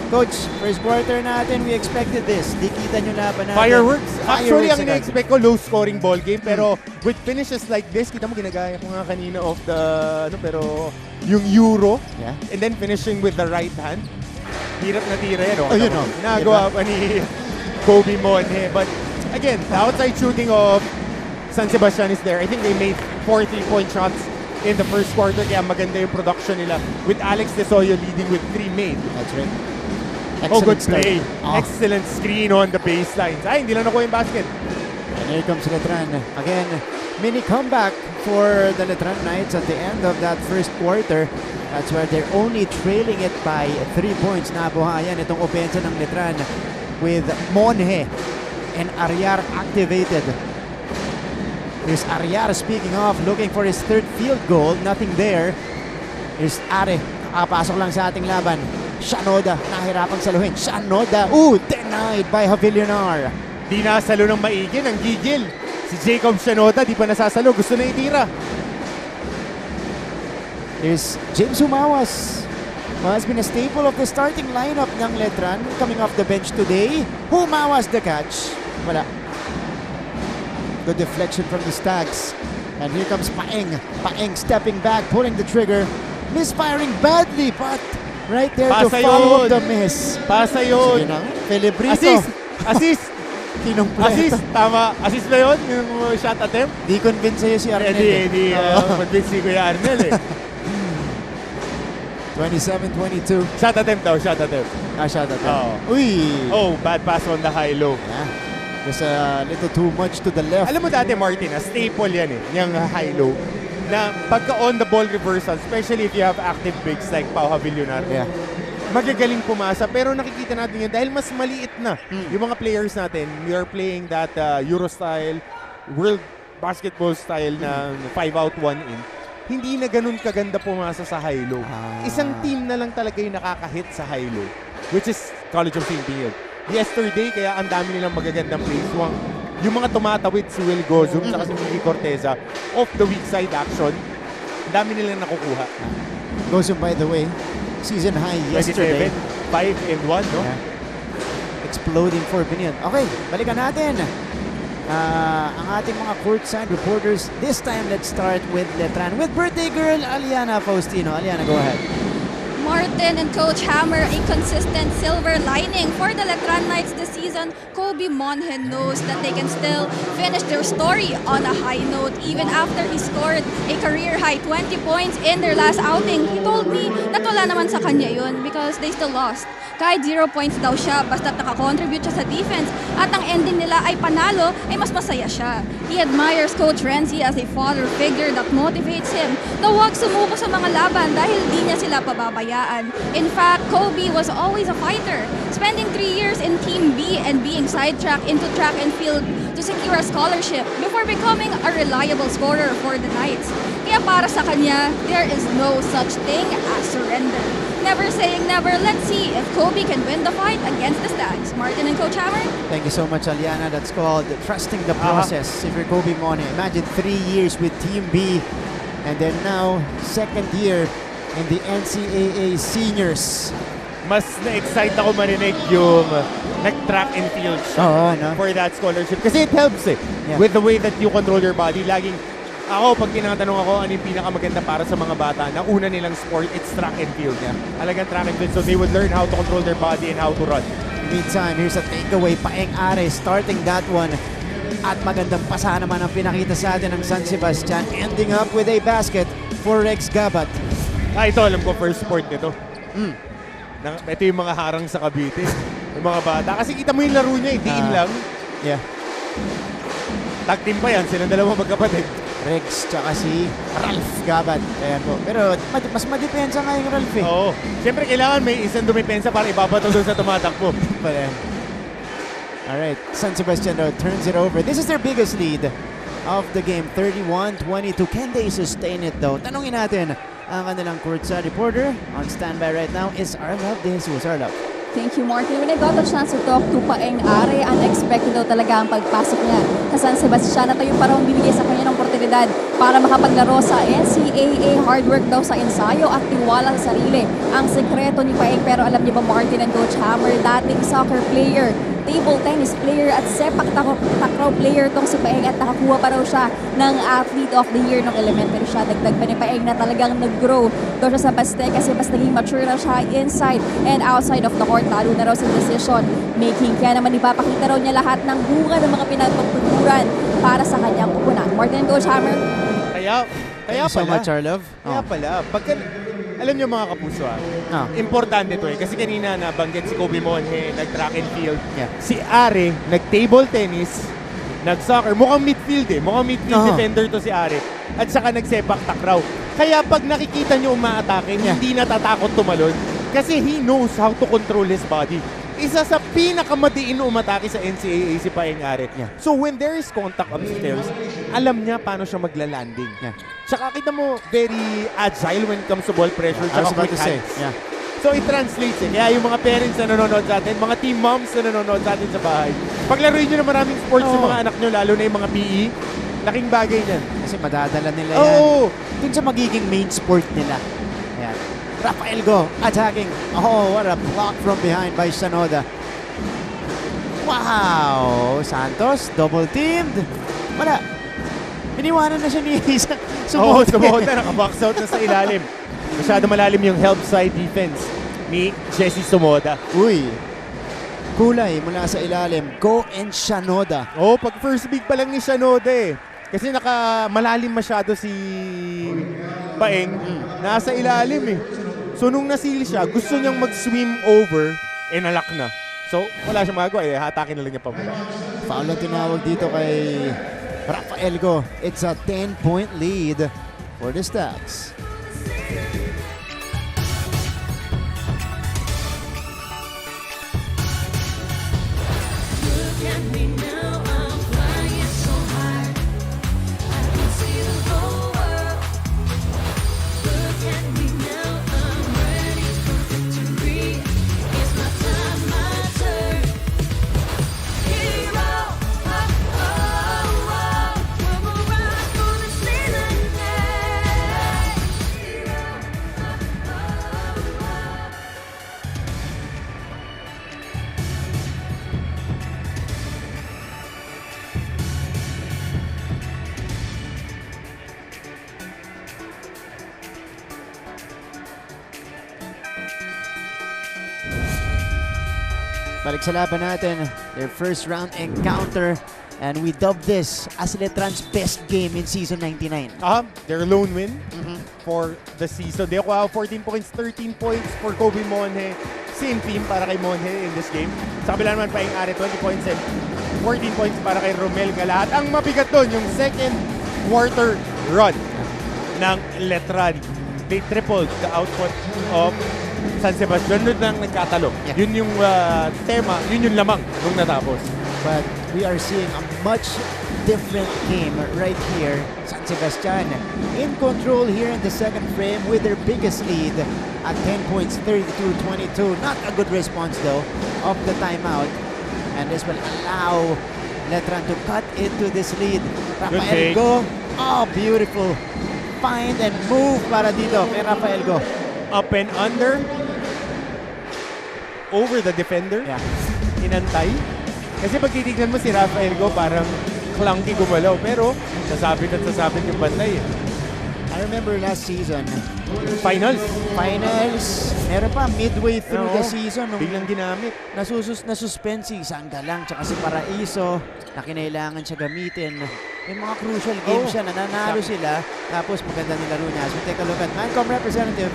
Coach, first quarter natin, we expected this. Di kita nyo laban natin. Fireworks. Actually, ang agad. ina-expect ko, low-scoring ball game. Pero with finishes like this, kita mo ginagaya ko nga kanina of the, pero yung Euro, and then finishing with the right hand. Hirap na tira yan. Oh, yun o. Nagawa pa ni Kobe Monhe. But again, the outside shooting of San Sebastian is there. I think they made 4 3-point shots in the first quarter. Kaya maganda yung production nila with Alex Tisoyo leading with 3 made. That's right. Oh, good Excellent play. start. Excellent screen on the baselines. Ay, hindi lang nakuha yung basket. And here comes Letran. Again, mini comeback for the Letran Knights at the end of that first quarter. That's where they're only trailing it by 3 points. Nabuhayan itong opensa ng Letran with Monhe and Ariar activated. Here's Ariar, speaking of, looking for his third field goal. Nothing there. Here's Are. Nakapasok lang sa ating laban. Shanoda, nahirapang saluhin. Shanoda, denied by Havilionar. Di nasalo ng maigi, ng gigil. Si Jacob Shanoda, di pa nasasalo. Gusto na itira. Here's James Humawas, who has been a staple of the starting lineup ng Letran, coming off the bench today. Humawas the catch. Wala. Good deflection from the Stags. And here comes Paeng. Paeng stepping back, pulling the trigger. Misfiring badly, but right there to follow up the miss. Pasa yun. Sige na. Felibrito. Assist! Assist! Kinumpleto. Assist! Tama. Assist na yun? Yung shot attempt? Di convince sa'yo si Arnel. Hindi. Convince si Kuya Arnel eh. 27-22. Shot attempt daw. Shot attempt. Shot attempt. Oh. Uy! Oh, bad pass on the high-low. Yeah. Just a little too much to the left. Alam mo dati, Martin, staple yan eh. Yung high-low. Na pagka on the ball reversal, especially if you have active bigs like Pau Havilionar, magagaling pumasa. Pero nakikita natin yun dahil mas maliit na yung mga players natin. We are playing that Euro style, world basketball style na 5 out, 1 in. Hindi na ganun kaganda pumasa sa high-low. Isang team na lang talaga yung nakaka-hit sa high-low, which is College of St. Pierre. Yesterday, kaya ang dami nilang magagandang plays. Yung mga tumatawid, si Will Gozum, saka si Miki Corteza, off the weak side action, ang dami nilang nakukuha. Gozum, by the way, season high yesterday. 5-1, no? Yeah. Exploding for Binion. Okay, balikan natin ang ating mga courtside reporters. This time, let's start with Letran. With birthday girl, Aliana Faustino. Aliana, go ahead. Martin and Coach Hammer, a consistent silver lining for the Letran Knights this season. Kobe Monhe knows that they can still finish their story on a high note even after he scored a career-high 20 points in their last outing. He told me na wala naman sa kanya yun because they still lost. Kahit 0 points daw siya, basta't nakakontribute siya sa defense at ang ending nila ay panalo, ay mas masaya siya. He admires Coach Renzi as a father figure that motivates him na huwag sumuko sa mga laban dahil di niya sila pababayaan. In fact, Kobe was always a fighter, spending 3 years in Team B and being sidetracked into track and field to secure a scholarship before becoming a reliable scorer for the Knights. Kaya para sa kanya, there is no such thing as surrender. Never saying never, let's see if Kobe can win the fight against the Stags. Martin and Coach Hammer? Thank you so much, Aliana. That's called trusting the process. If you're Kobe Mone, imagine 3 years with Team B and then now second year in the NCAA Seniors. Mas na-excite ako marinig yung nag-track and field siya for that scholarship. Kasi it helps with the way that you control your body. Laging, ako, pag tinatanong ako ano yung pinakamaganda para sa mga bata, na una nilang sport, it's track and field. Talagang track and field. So they would learn how to control their body and how to run. Meantime, here's a takeaway. Paeng Are starting that one. At magandang pasa naman ang pinakita sa atin ng San Sebastian, ending up with a basket for Rex Gabat. Ito alam ko first sport nito. Ito yung mga harang sa Cavite. Yung mga bata. Kasi kita mo yung laro niya, diin lang. Yeah. Tag team pa yan, silang dalawang magkapatid. Rex tsaka si Ralph Gabat. Ayan po. Pero mas madepensa nga yung Ralph eh. Oo. Siyempre kailangan may isang dumipensa para ibabato doon sa tumatakbo. Alright, San Sebastian though turns it over. This is their biggest lead of the game, 31-22. Can they sustain it though? Tanungin natin ang kanilang courtside reporter on standby right now is Arlov De Jesus. Arlov. Thank you, Martin. When I got a chance to talk to Paeng Are, unexpected daw talaga ang pagpasok niya sa San Sebastian at ayun parang bibigay sa kanya ng oportunidad para makapaglaro sa NCAA. Hard work daw sa ensayo at tiwala sa sarili ang sekreto ni Paeng. Pero alam niyo ba, Martin and Coach Hammer, dating soccer player, table tennis player at sepak takraw player tong si Paeng at nakakuha pa raw siya ng Athlete of the Year nung elementary siya. Dagdag pa ni Paeng na talagang nag-grow daw siya sa Baste kasi mas naging mature na siya inside and outside of the court, lalo na raw sa decision making. Kaya naman ipapakita raw niya lahat ng bunga ng mga pinagpagtuturan para sa kanyang kupunan. Martin and Coach Hammer. Kaya Thank you so much, Arlov. Kaya pala, pagka, alam niyo mga kapuso importante to kasi kanina nabanggit si Kobe Monje, nag-track and field. Si Are, nag-table tennis, nag-soccer. Mukhang midfield mukhang midfield defender to si Are. At saka nagsepak takraw. Kaya pag nakikita niyo umaatake, hindi natatakot tumalon kasi he knows how to control his body. Isa sa pinakamadiin umatake sa NCAA si Paeng Are. So when there is contact upstairs, alam niya paano siya magla-landing. Tsaka kita mo, very agile when it comes to ball pressure. Tsaka quick hands. So it translates Kaya yung mga parents na nanonood sa atin, mga team moms na nanonood sa atin sa bahay, paglaruin nyo na maraming sports sa mga anak nyo, lalo na yung mga PE, laking bagay yan. Kasi madadala nila yan dun sa magiging main sport nila. Ayan. Rafael Go attacking. Oh, what a block from behind by Shanoda. Wow! Santos, double teamed. Wala. Iniwanan na siya ni Isa. Sumuhota. Naka-box out na sa ilalim. Masyado malalim yung help side defense ni Jesse Sumoda. Uy. Kulay mula sa ilalim. Go and Shanoda. Pag first big pa lang ni Shanoda Kasi malalim masyado si Paeng. Nasa ilalim So nung nasil siya, gusto niyang mag-swim over, nalak na. So wala siyang magagawa hatakin na lang niya pababa. Foul na tinawag dito kay Rafael Go. It's a 10-point lead for the Stags. Balik sa laban natin, their first round encounter, and we dubbed this as Letran's best game in season 99. Their lone win for the season. They acquire 14 points, 13 points for Kobe Monje. Same team para kay Monje in this game. Sa kabila naman Paeng Are, 20 points and 14 points para kay Romel Galahat. Ang mabigat doon, yung second quarter run ng Letran. They tripled the output of San Sebastian. Doon lang nagkatalo. Yun yung tema, yun yung lamang nung natapos. But we are seeing a much different game right here. San Sebastian in control here in the second frame with their biggest lead at 10 points, 32-22. Not a good response though of the timeout. And this will allow Letran to cut into this lead. Rafael Go. Oh, beautiful. Find and move para dito kay Rafael Go. Up and under. Over the defender. Yeah. Inantay. Kasi pag titignan mo si Rafael Go, parang clunky gumalaw. Pero sasabit at sasabit yung bantay. I remember last season. Finals. Meron pa midway through the season. Biglang ginamit. Nasuspend si Sanggalang tsaka si Paraiso na kinailangan siya gamitin. May mga crucial games siya, nananalo sila. Tapos maganda nilaro niya. So take a look at Mancom representative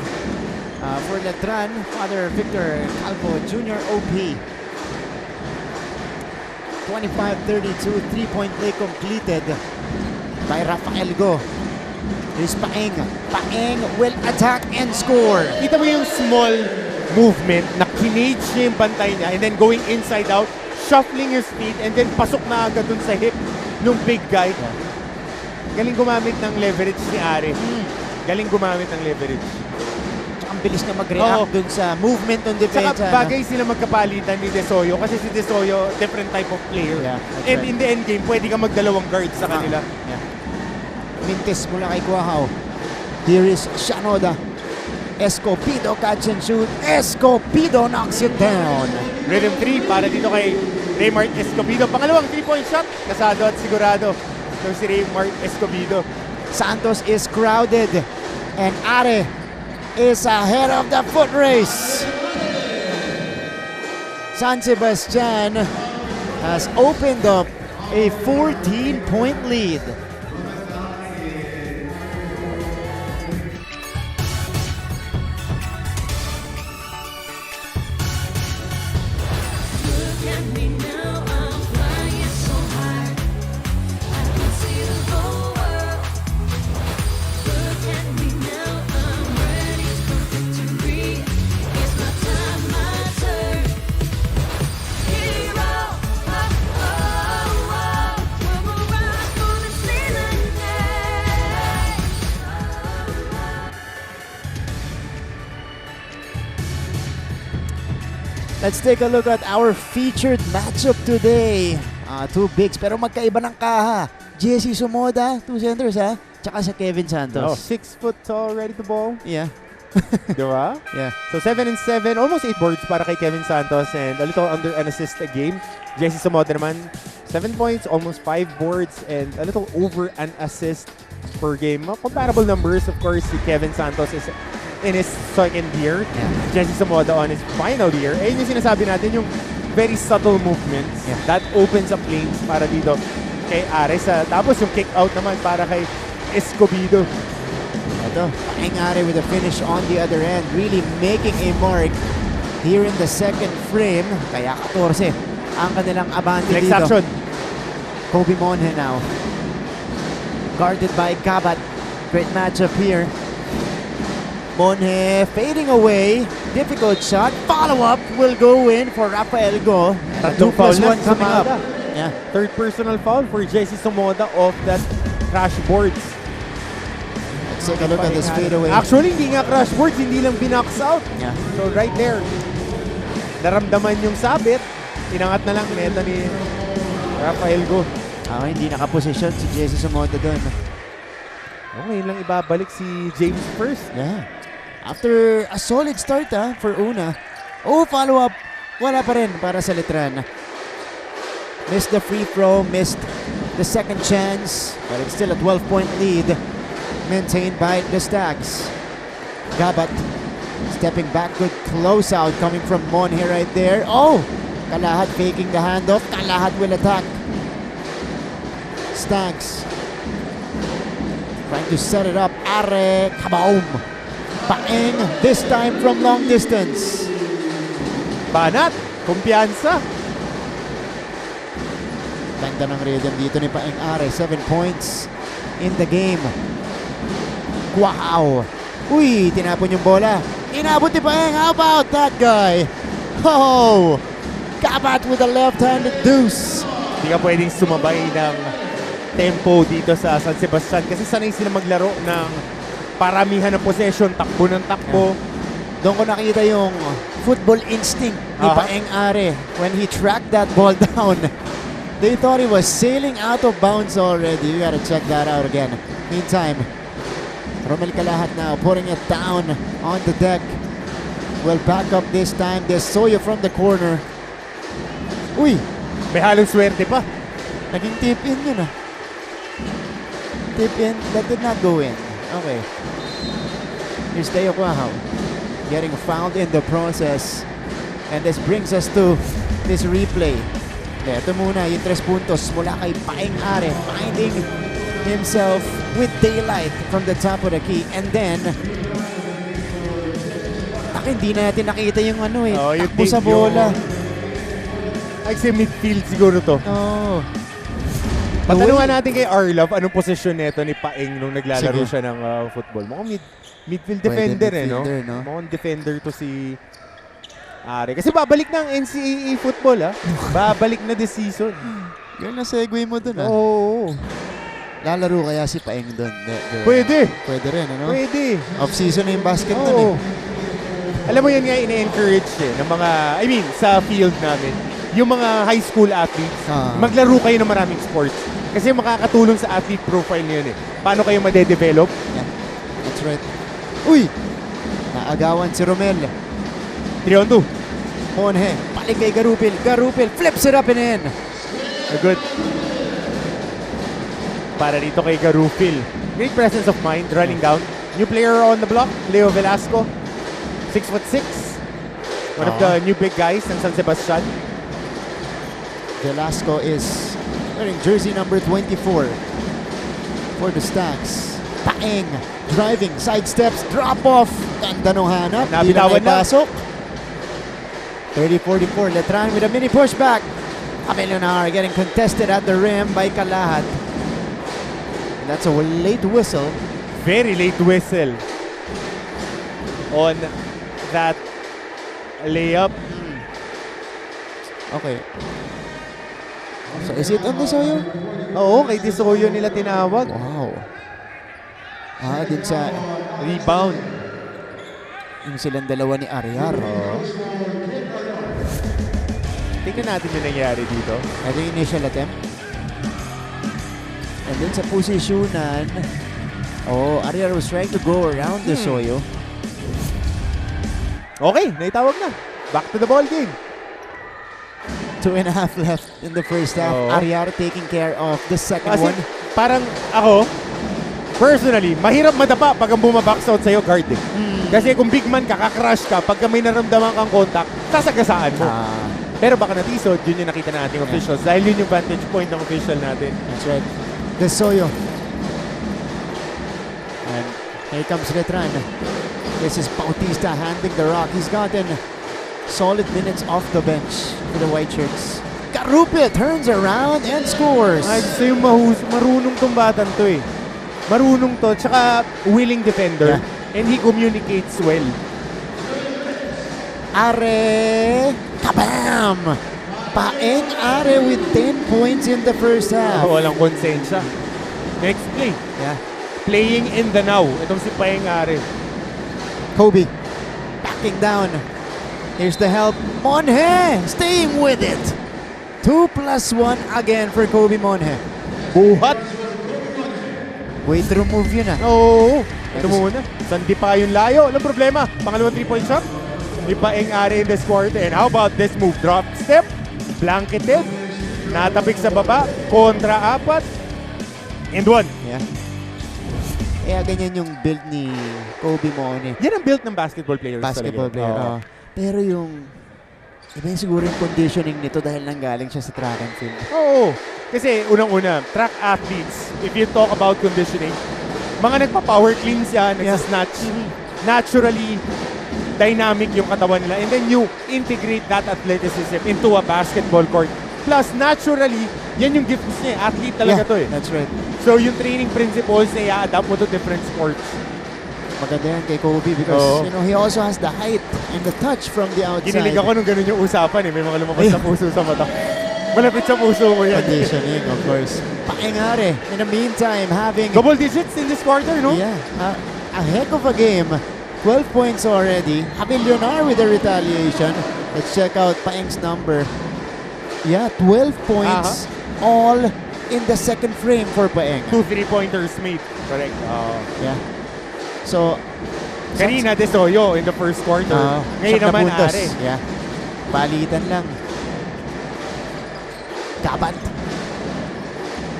for Letran, Father Victor Calvo Jr. OP. 25-32, 3-point play completed by Rafael Go. Here's Paeng. Paeng will attack and score. Kita mo yung small movement na kinage niya yung bantay niya and then going inside out, shuffling his feet and then pasok na agad dun sa hip nung big guy. Galing gumamit ng leverage ni Are. Galing gumamit ng leverage. Ang bilis na mag-react dun sa movement ng defense. Saka bagay sila magkapalitan ni Desoyo kasi si Desoyo, different type of player. Yeah, and right. in the end game, pwede ka magdalawang guards sa kanila. Yeah. Mintes mula kay Guahao. Here is Shanoda. Escopido catch and shoot. Escopido knocks it down. Rhythm 3 para dito kay Raymart Escobido. Pangalawang 3-point shot. Kasado at sigurado. So si Raymart Escobido. Santos is crowded. And Are is ahead of the foot race. San Sebastian has opened up a 14-point lead. Let's take a look at our featured matchup today. Two bigs pero magkaiba ng kaha. Jesse Sumoda, two centers ha. Tsaka sa Kevin Santos. 6 foot tall, ready to ball. Yeah. Diba? Yeah. So 7 and 7, almost 8 boards para kay Kevin Santos and a little under an assist a game. Jesse Sumoda naman, 7 points, almost 5 boards and a little over an assist per game. Comparable numbers, of course, si Kevin Santos is in his second year. Yeah. Jesse Sumoda on his final year. Eh, yung sinasabi natin, yung very subtle movements that opens up lanes para dito kay Ares. Tapos yung kick out naman para kay Escobido. Ito, Paeng Are with a finish on the other end. Really making a mark here in the second frame. Kaya 14 ang kanilang abante Next dito. action. Kobe Monhe now. Guarded by Gabat. Great matchup here. Monhe fading away. Difficult shot. Follow-up will go in for Rafael Go. 2+1 coming up. Yeah. Third personal foul for Jesse Sumoda off that crash boards. Let's take a look at this fadeaway. Actually, hindi nga crash boards, hindi lang binox out. Yeah. So right there, naramdaman yung sabit, inangat na lang neta ni Rafael Go. Hindi nakaposisyon si Jesse Sumoda doon. Okay lang ibabalik si James first. Yeah. After a solid start for Una. Follow-up. Wala pa rin para sa Letran. Missed the free throw, missed the second chance, but it's still a 12-point lead maintained by the Stags. Gabat stepping back, good close out coming from Monhe right there. Kalahat faking the handoff. Kalahat will attack. Stags trying to set it up. Are, kabaum. Paeng, this time from long distance. Banat, kumpiyansa. Ganda ng rhythm dito ni Paeng Are. 7 points in the game. Wow! Uy, tinapon yung bola. Inabot ni Paeng. How about that guy? Oh! Gabat with a left-handed deuce. Hindi ka pwedeng sumabay ng tempo dito sa San Sebastian kasi sanay sila maglaro ng paramihan ng possession, takbo ng takbo. Doon ko nakita yung football instinct ni Paeng Are when he tracked that ball down. They thought he was sailing out of bounds already. You gotta check that out again. Meantime, Romel Calahat now putting it down on the deck. Will back up this time. There's Soyo from the corner. Uy! May halong swerte pa. Naging tip in yun ah. Tip in, that did not go in. Okay. Here's Teo Quahao getting fouled in the process. And this brings us to this replay. Ito muna, yung 3 puntos mula kay Paeng Are, finding himself with daylight from the top of the key. And then, hindi natin nakita yung ano eh, takbo sa bola. Ay, kasi midfield siguro to. Oh. Patanungan natin kay Arlov, anong posisyon nito ni Paeng nung naglalaro siya ng football. Mukhang midfield defender no? Mukhang defender to si Are. Kasi babalik ng NCAA football Babalik na this season. Yun na segue mo dun Oo. Lalaro kaya si Paeng dun? Pwede. Pwede rin, ano? Pwede. Off-season na yung basket dun Alam mo yan nga, ine-encourage ng mga, sa field namin, yung mga high school athletes, maglaro kayo ng maraming sports. Kasi makakatulong sa athlete profile niyo Paano kayo madedevelop? Yeah, that's right. Uy! Naagawan si Romel. 3-on-2. Monhe, balik kay Garupil. Garupil flips it up and in. Good. Para dito kay Garupil. Great presence of mind, running down. New player on the block, Leo Velasco. 6'6". One of the new big guys ng San Sebastian. Velasco is wearing jersey number 24 for the Stags. Paeng driving, sidesteps, drop off. Ganda nung hanap. Nabitawan na. 30-44, Letran with a mini pushback. Abelunar getting contested at the rim by Calahat. That's a late whistle. Very late whistle on that layup. Okay. So is it on Disoyo? Oo, kay Disoyo nila tinawag. Wow. Din sa rebound. Yung silang dalawa ni Ariar. Tingnan natin yung nangyari dito. Ito yung initial attempt. And then sa posisyonan, Ariar was trying to go around Disoyo. Okay, naitawag na. Back to the ball game. 2.5 left in the first half. Ariar taking care of the second one. Parang ako, personally, mahirap madapa pag ang bumabox out sa'yo guard Kasi kung big man ka, kakrush ka, pagka may naramdaman kang contact, sasagasaan mo. Pero baka natisod, yun yung nakita nating officials. Dahil yun yung vantage point ng official natin. That's right. Disoyo. And here comes Letran. This is Bautista handling the rock. He's gotten solid minutes off the bench for the white shirts. Garupil turns around and scores. Ay, gusto yung marunong tong batan to Marunong to, tsaka willing defender. And he communicates well. Are, kabam! Paeng Are with 10 points in the first half. Walang konsensya. Next play. Yeah. Playing in the now. Itong si Paeng Are. Kobe backing down. Here's the help. Monhe staying with it. 2+1 again for Kobe Monhe. Buhat. Way to remove yun Oo. Ito muna. Sandi pa yung layo. Walang problema. Pangalawang 3-point shot. Di Paeng Are in this quarter. And how about this move? Drop step. Blanketed. Natabik sa baba. Kontra 4. And 1. Yeah. Kaya ganyan yung build ni Kobe Monhe. Yan ang build ng basketball players Basketball player. Pero yung iba yung siguro yung conditioning nito dahil nanggaling siya sa track and field. Oo. Kasi unang-una, track athletes, if you talk about conditioning, mga nagpa-power cleans yan, nagsasnatch. Naturally, dynamic yung katawan nila. And then you integrate that athleticism into a basketball court. Plus, naturally, yan yung gifts niya. Athlete talaga to eh. That's right. So, yung training principles na i-adapt mo to different sports. Maganda yan kay Kobe because, he also has the height and the touch from the outside. Kinilig ako nung ganun yung usapan eh. May mga lumabas na puso sa mata. Malapit sa puso ko yan. Conditioning, of course. Paengare, in the meantime, having... Double digits in this quarter, no? Yeah. A heck of a game. 12 points already. Leonard with the retaliation. Let's check out Paeng's number. Yeah, 12 points. All in the second frame for Paeng. 2 3-pointers made. Correct. Yeah. So, kanina De Soyo in the first quarter. Ngayon naman Are. Yeah. Palitan lang.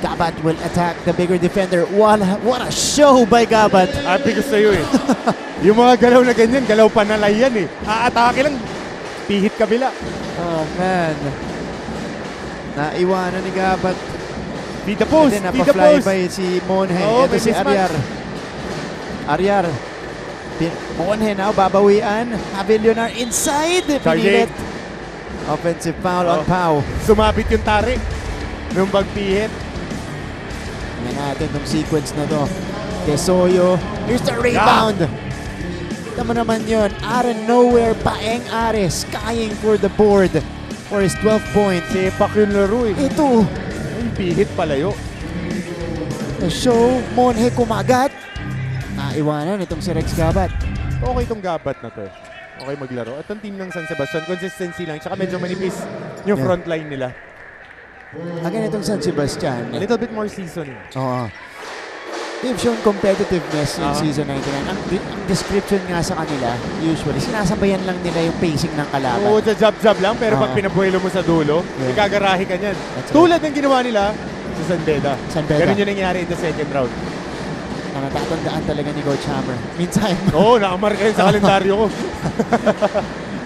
Gabat will attack the bigger defender. What a show by Gabat. Ate ko sa'yo eh. Yung mga galaw na ganyan, galaw panalay yan eh. Aatake lang, pihit kabila. Oh man. Naiwanan ni Gabat. Beat the post, And then beat the napa-fly post. by si Monhe. Oo, Ito may si mismatch. Aryar. Monhe now, babawian. Leonard inside. Pinilit. Offensive foul on Pau. Sumabit yung tari nung pagpihit. Tingnan natin tong sequence na to. Tesoyo. Here's the rebound. Tama naman yun. Out of nowhere, Paeng Are skying for the board for his 12 points. Sepak yung laro eh. Ito. Ay, pihit palayo. The show, Monhe kumagat. Naiwanan itong si Rex Gabat. Okay itong Gabat na to eh. Okay maglaro. At ang team ng San Sebastian, consistency lang. Tsaka medyo manipis yung front line nila. Again, itong San Sebastian. A little bit more seasoning. Oo. They've shown competitiveness in season 99. Ang description nga sa kanila, usually, sinasabayan lang nila yung pacing ng kalaban. Oo, jab-jab lang. Pero pag pinabuelo mo sa dulo, ikagarahe ka niyan. Tulad ng ginawa nila sa San Beda. Ganun yung nangyari in the second round. Na natatandaan talaga ni Coach Hammer. Meantime. Oo, nakamarka yun sa kalendaryo ko.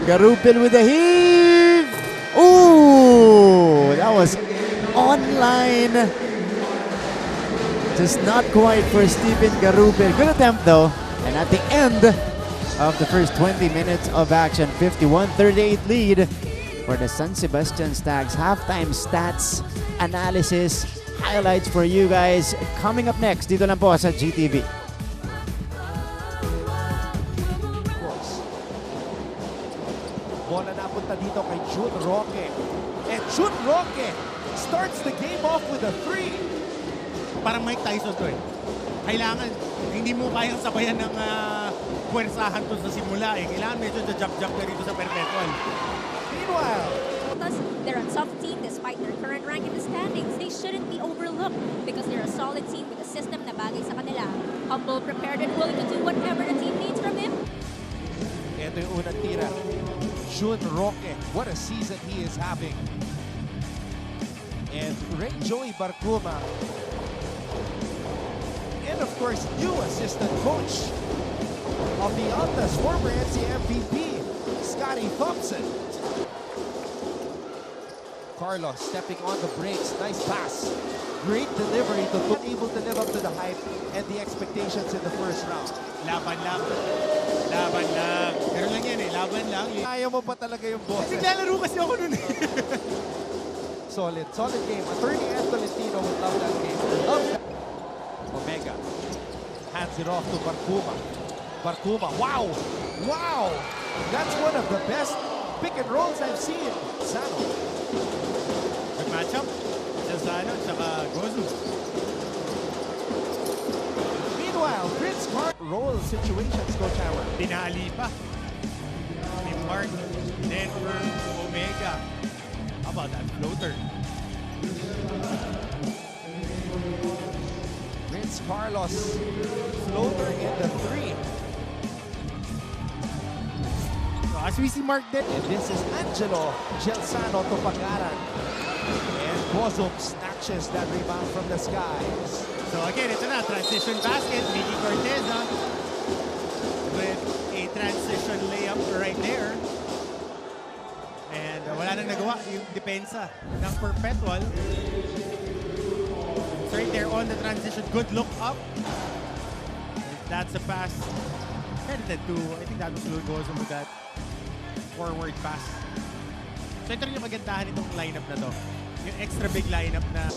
Garupel with a heave! Ooh! That was online. Just not quite for Stephen Garupel. Good attempt though. And at the end of the first 20 minutes of action, 51-38 lead for the San Sebastian Stags. Halftime stats, analysis, highlights for you guys. Coming up next, dito lang po sa GTV. Bola napunta dito kay Jude Roque. And Jude Roque starts the game off with a 3. Parang Mike Tyson to eh. Kailangan, hindi mo kayang sabayan ng puwersahan to sa simula eh. Kailangan medyo jab-jab ka dito sa perpetual. Meanwhile, they're a tough team despite their current rank in the standings. They shouldn't be overlooked because they're a solid team with a system na bagay sa kanila. Humble, prepared, and willing to do whatever the team needs from him. ito yung unang tira. June Roque, what a season he is having. And Ray Joey Barcuma. And of course, new assistant coach of the Altas, former NCAA MVP, Scotty Thompson. Carlos stepping on the brakes. Nice pass. Great delivery to able to live up to the hype and the expectations in the first round. Laban lang. Laban lang. Pero lang yan eh. Laban lang. Ayaw mo pa talaga yung boses. Naglalaro kasi ako nun eh. Solid game. Attorney Ed Tolentino would love that game. Love that. Omega hands it off to Barcuma. Barcuma, wow! Wow! That's one of the best pick and rolls I've seen. Sano. Good matchup. Sano, tsaka Gozu. Meanwhile, Prince Mark roll situations, Coach Hammer. Tinali pa. Ni Mark, Denver, Omega. How about that floater? Prince Carlos, floater in the 3. As we see Mark there. And this is Angelo Gelsano to Pagaran. And Bozum snatches that rebound from the skies. So again, ito na, transition basket. Mickey Corteza with a transition layup right there. And wala nang nagawa yung depensa ng Perpetual. It's right there on the transition. Good look up. That's a pass. Credited to, I think that was Lugoso with that forward pass. So ito rin yung kagandahan itong lineup na to. yung extra big lineup na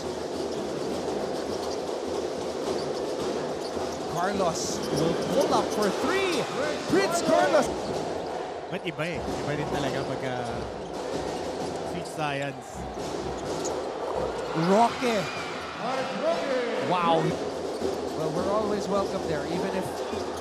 Carlos will pull up for three. Prince Carlos. but iba eh. Iba rin talaga pagka switch science. Roque. Wow. Well, we're always welcome there, even if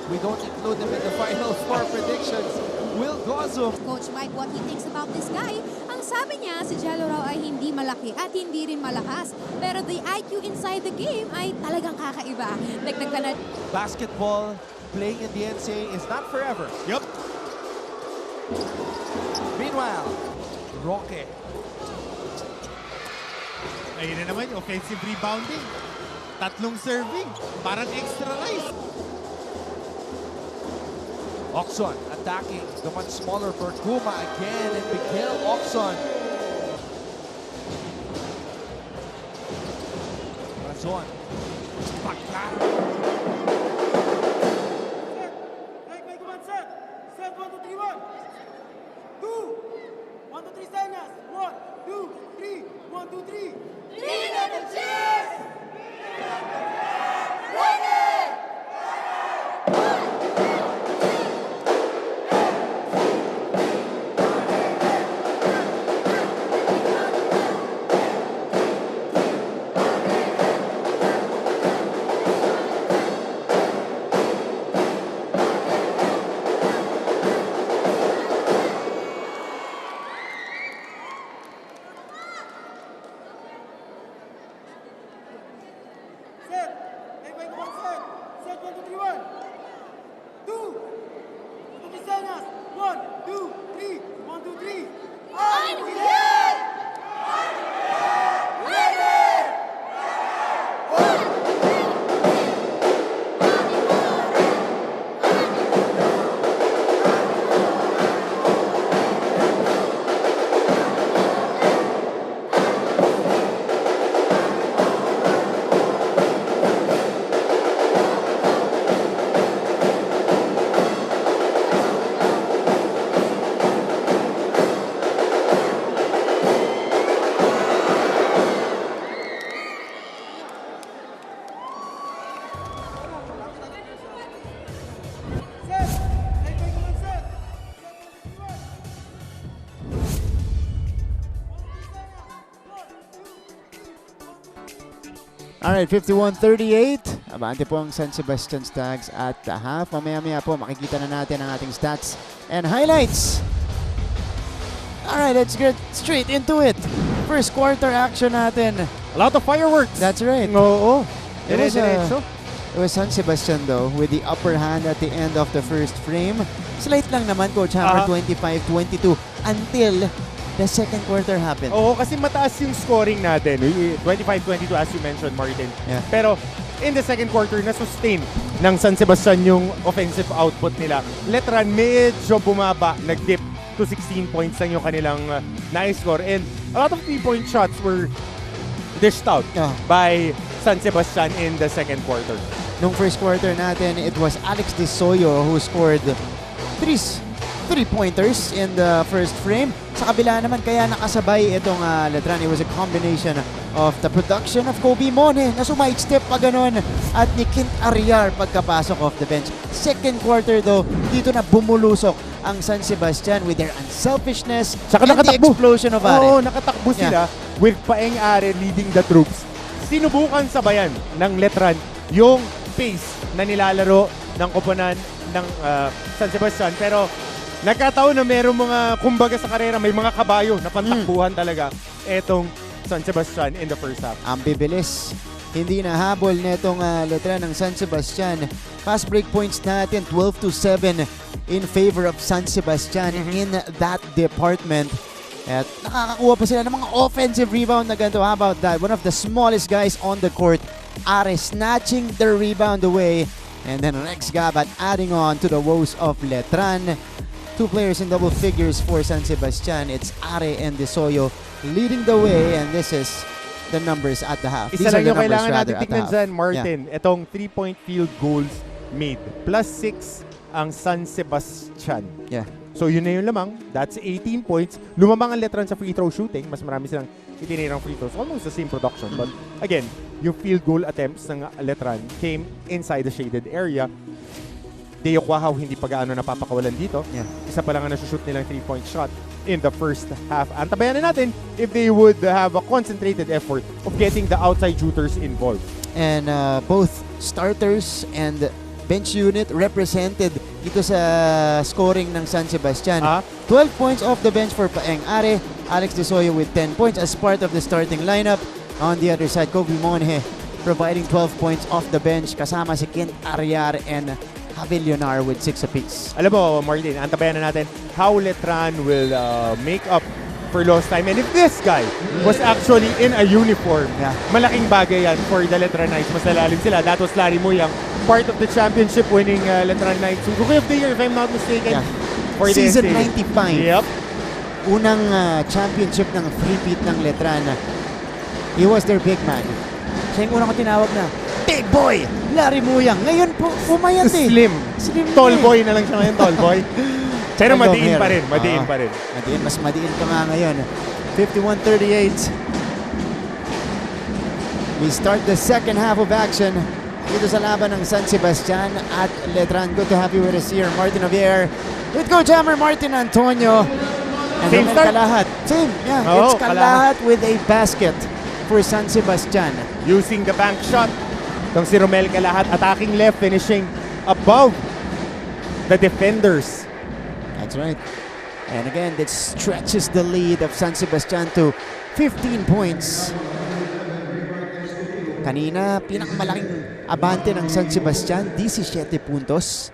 we don't include them in the Final Four predictions. Will Gozum. Coach Mike, what he thinks about this guy, ang sabi niya, si Jello raw ay hindi malaki at hindi rin malakas. Pero the IQ inside the game ay talagang kakaiba. Dagdag pa na. Basketball, playing in the NCAA is not forever. Yup. Meanwhile, Roque. Ayun na naman, offensive rebounding. Tatlong serving. Parang extra nice. Oxon attacking the much smaller Berkuma again, and Miguel Oxon. Razon. Set 1, 2, 3, 1. 2. 1, 2, 3 senyas. 1, 2, 3. 1, 2, 3. Lead of the chest! Alright, 51-38. Abante po ang San Sebastian Stags at the half. Mamaya-maya po makikita na natin ang ating stats and highlights. Alright, let's get straight into it. First quarter action natin. A lot of fireworks. That's right. Oo. It was San Sebastian though with the upper hand at the end of the first frame. Slight lang naman, Coach Hammer, 25-22 until the second quarter happened. Oo, kasi mataas yung scoring natin. 25-22 as you mentioned, Martin. Yeah. Pero in the second quarter, na-sustain ng San Sebastian yung offensive output nila. Letran medyo bumaba, nag-dip to 16 points lang yung kanilang na-score. And a lot of 3-point shots were dished out by San Sebastian in the second quarter. Nung first quarter natin, it was Alex De Soyo who scored three-pointers in the first frame. Sa kabila naman, kaya nakasabay itong Letran. It was a combination of the production of Kobe Mone na sumide-step pa ganun at ni Kint Arriar pagkapasok off the bench. Second quarter though, dito na bumulusok ang San Sebastian with their unselfishness Saka and the explosion of Are. Oo, nakatakbo sila with Paeng Are leading the troops. Sinubukan sabayan ng Letran yung pace na nilalaro ng koponan ng San Sebastian, pero nagkataon na merong mga, kumbaga sa karera, may mga kabayo na pantakbuhan talaga etong San Sebastian in the first half. Ang bibilis. Hindi nahabol netong Letran ng San Sebastian. Fast break points natin, 12-7 in favor of San Sebastian in that department. At nakakakuha pa sila ng mga offensive rebound na ganito. How about that? One of the smallest guys on the court, Are snatching the rebound away. And then Rex Gabat adding on to the woes of Letran. Two players in double figures for San Sebastian. It's Are and De Soyo leading the way, and this is the numbers at the half. Isa lang yung kailangan natin tignan dyan, Martin. Itong 3-point field goals made. +6 ang San Sebastian. Yeah. So yun na yung lamang. That's 18 points. Lumamang ang Letran sa free throw shooting. Mas marami silang itinirang free throws. Almost the same production. But again, yung field goal attempts ng Letran came inside the shaded area. Deo Quahaw hindi pa gaano napapakawalan dito. Isa pa lang ang nasushoot nilang 3-point shot in the first half. Antabayan na natin if they would have a concentrated effort of getting the outside shooters involved. And both starters and bench unit represented dito sa scoring ng San Sebastian. 12 points off the bench for Paeng Are. Alex De Soyo with 10 points as part of the starting lineup. On the other side, Kobe Monhe providing 12 points off the bench kasama si Kent Ariar and Javillonar with 6 apiece. Alam mo, Martin, antabayan na natin how Letran will make up for lost time. And if this guy was actually in a uniform, malaking bagay yan for the Letran Knights. Mas nalalim sila. That was Larry Muyang, part of the championship winning Letran Knights. Rookie of the year, if I'm not mistaken. For Season the 95. Yep. Unang championship ng three-peat ng Letran. He was their big man. Siya yung unang ko tinawag na Big Boy! Larry Muyang. Ngayon po, pumayat eh. Slim. Tall boy na lang siya ngayon, tall boy. Pero madiin pa rin, madiin pa rin. Madiin, mas madiin ka nga ngayon. 51-38. We start the second half of action dito sa laban ng San Sebastian at Letran. Good to have you with us here, Martin Javier. With Coach Hammer, Martin Antonio. And Same Romel start. Kalahat. Same, yeah. Oo, It's Kalahat with a basket for San Sebastian. Using the bank shot. Itong si Romel Kalahat attacking left, finishing above the defenders. That's right. And again, that stretches the lead of San Sebastian to 15 points. Kanina, pinakamalaking abante ng San Sebastian, 17 puntos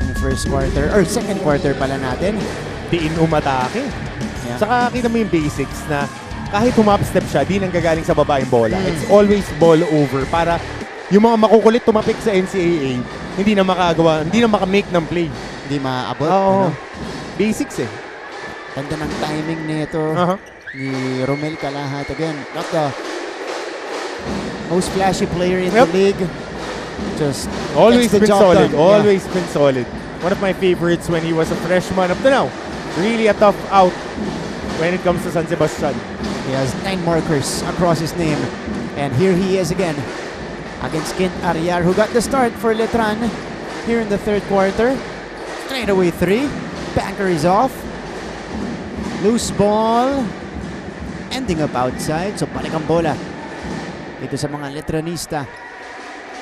in the first quarter, or second quarter pala natin. Diin umatake. Saka kita mo yung basics na kahit humap-step siya, di nang gagaling sa baba yung bola. It's always ball over para yung mga makukulit tumapik sa NCAA, hindi na makagawa, hindi na makamake ng play. Hindi maabot. Oo. Basics eh. Ganda ng timing nito ni Romel Kalahat. Again, not the most flashy player in the league. Just always gets the been job solid. done. Always been solid. One of my favorites when he was a freshman up to now. Really a tough out when it comes to San Sebastian. He has 9 markers across his name. And here he is again against Kent Ariar, who got the start for Letran here in the third quarter. Straight away 3. Banker is off. Loose ball. Ending up outside. So balik ang bola dito sa mga Letranista.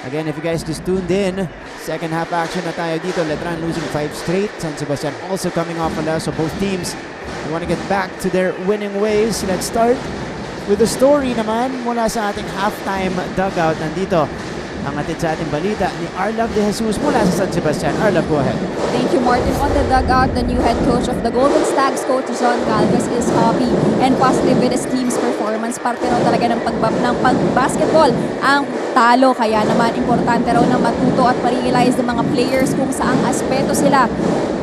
Again, if you guys just tuned in, second half action na tayo dito. Letran losing 5 straight. San Sebastian also coming off a loss. So both teams, they want to get back to their winning ways. Let's start with the story naman mula sa ating halftime dugout. Nandito ang atid sa ating balita ni Arlav De Jesus mula sa San Sebastian. Arlav, go ahead. Thank you, Martin. On the dugout, the new head coach of the Golden Stags, Coach John Galvez, is happy and positive with his team's performance. Parte raw talaga ng pag-basketball ang talo. Kaya naman, importante raw na matuto at ma-realize ng mga players kung saang aspeto sila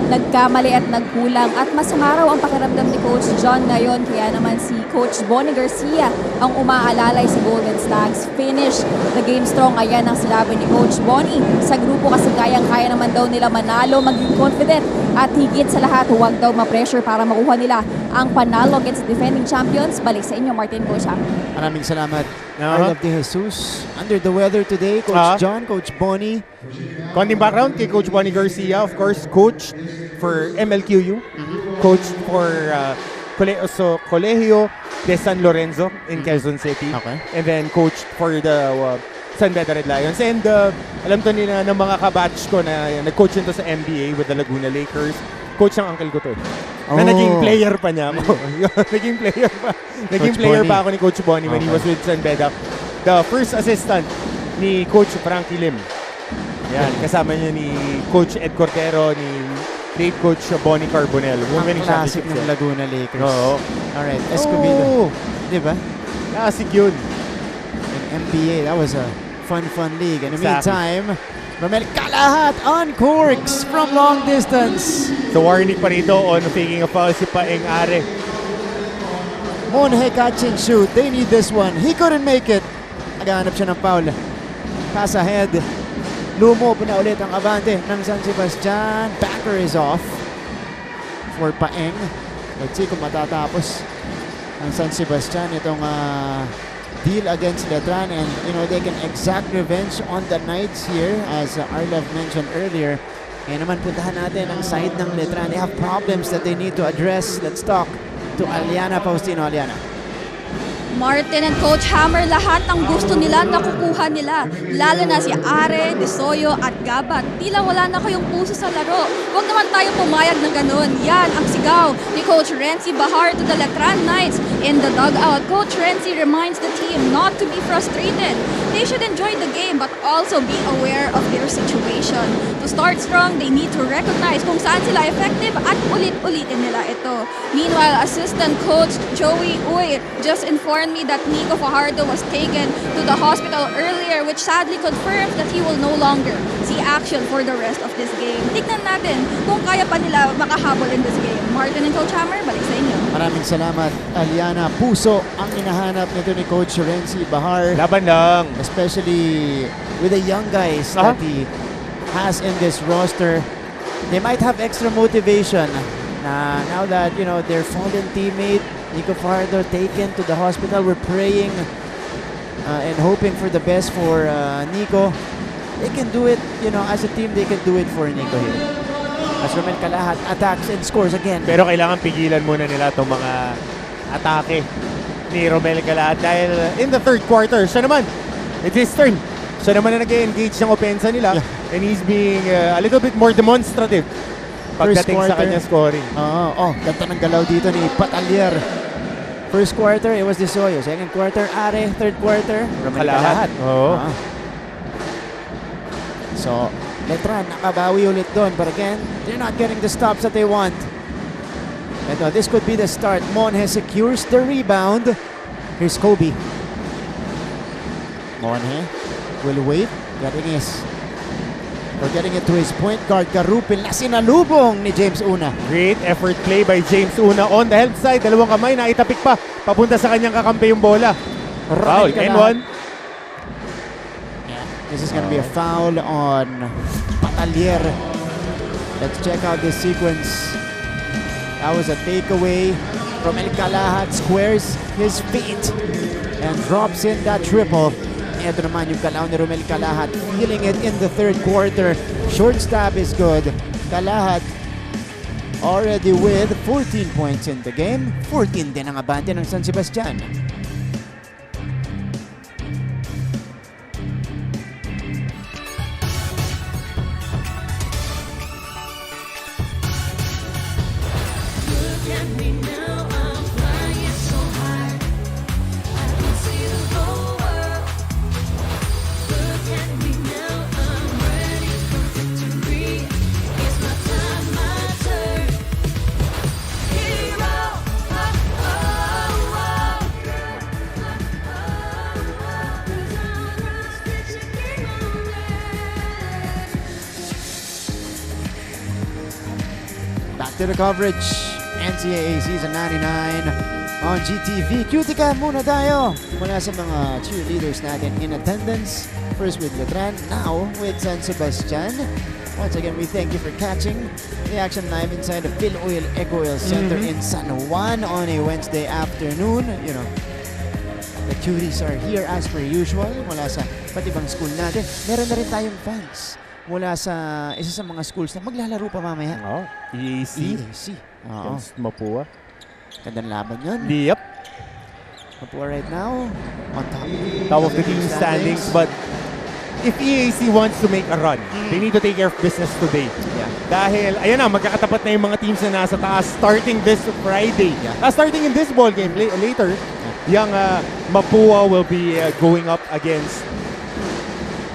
nagkamali at nagkulang. At masama raw ang pakiramdam ni Coach John ngayon. Kaya naman si Coach Bonnie Garcia ang umaalalay sa Golden Stags. Finish the game strong. Ayan ang sinabi ni Coach Bonnie. Sa grupo kasi kayang-kaya naman daw nila manalo, maging confident. At higit sa lahat, huwag daw ma-pressure para makuha nila ang panalo against defending champions. Balik sa inyo, Martin Bosa. Maraming salamat. Arlav De Jesus. Under the weather today, Coach John, Coach Bonnie. Konting background kay Coach Bonnie Garcia, of course, coach for MLQU, coach for Colegio de San Lorenzo in Quezon City, and then coach for the San Beda Red Lions. And alam to nila ng mga kabatch ko na nag-coach nito sa NBA with the Laguna Lakers. Coach ng uncle ko to. Na naging player pa niya ako. Naging player pa. Naging player pa ako ni Coach Bonnie when he was with San Beda. The first assistant ni Coach Frankie Lim. Yan, kasama niya ni Coach Ed Cordero, ni late Coach Bonnie Carbonell. Ang classic ng Laguna Lakers. Oo. Alright, Escobedo. Di ba? Classic yun. In NBA, that was a fun league. In the meantime, Romel Kalahat on corks from long distance. So warning pa rito on faking a foul si Paeng Are. Monhe catch and shoot. They need this one. He couldn't make it. Naghahanap siya ng foul. Pass ahead. Lumo na ulit ang abante ng San Sebastian. Banker is off for Paeng. Let's see kung matatapos ng San Sebastian itong deal against Letran, and they can exact revenge on the Knights here as Arlev mentioned earlier. Ngayon naman puntahan natin ang side ng Letran. They have problems that they need to address. Let's talk to Aliana Faustino. Aliana. Martin and Coach Hammer, lahat ng gusto nila nakukuha nila. Lalo na si Are, Desoyo at Gabat. Tila wala na kayong puso sa laro. Huwag naman tayo pumayag na ganun. Yan ang sigaw ni Coach Renzi Bahar to the Letran Knights. In the dugout, Coach Renzi reminds the team not to be frustrated. They should enjoy the game but also be aware of their situation. To start strong, they need to recognize kung saan sila effective at ulit-ulitin nila ito. Meanwhile, Assistant Coach Joey Uy just informed me that Nico Fajardo was taken to the hospital earlier, which sadly confirms that he will no longer see action for the rest of this game. Tignan natin kung kaya pa nila makahabol in this game. Martin and Coach Hammer, balik sa inyo. Maraming salamat, Aliana. Puso ang inahanap nito ni Coach Renzi Bahar. Laban lang. Especially with the young guys that he has in this roster. They might have extra motivation now that, their fallen teammate, Nico Fajardo, taken to the hospital. We're praying and hoping for the best for Nico. They can do it, as a team, they can do it for Nico here. As Romel Calahat attacks and scores again. Pero kailangan pigilan muna nila itong mga atake ni Romel Calahat dahil in the third quarter, siya naman, it's his turn. Siya naman na nag-engage ng opensa nila and he's being a little bit more demonstrative pagdating sa kanyang scoring. Ganda ng galaw dito ni Patalier. First quarter, it was Desoyo. Second quarter, Are. Third quarter, Romel Calahat. So, Letran nakabawi ulit doon. But again, they're not getting the stops that they want. Ito, this could be the start. Monhe secures the rebound. Here's Kobe. Monhe will wait. Getting it to his point guard, Garupil, na sinalubong ni James Una. Great effort play by James Una on the help side. Dalawang kamay na itapik pa. Papunta sa kanyang kakampi yung bola. Foul, N1. This is going to be a foul on Patalier. Let's check out this sequence. That was a takeaway. Romel Calahat squares his feet and drops in that triple. Ito naman yung galaw ni Romel Calahat, feeling it in the third quarter. Short stab is good. Calahat already with 14 points in the game. 14 din ang abante ng San Sebastian. To the coverage, NCAA Season 99 on GTV. Cutica muna tayo mula sa mga cheerleaders natin in attendance. First with Letran, now with San Sebastian. Once again, we thank you for catching the action live inside the Phil Oil Eco Oil Center in San Juan on a Wednesday afternoon. The cuties are here as per usual mula sa pati ibang school natin. Meron na rin tayong fans mula sa isa sa mga schools na maglalaro pa mamaya. EAC. Against Mapua. Gandang laban yun. Yep. Mapua right now on Top of the team standings. But if EAC wants to make a run, they need to take care of business today. Dahil, ayan na, magkakatapat na yung mga teams na nasa taas starting this Friday. Starting in this ball game later, yung Mapua will be going up against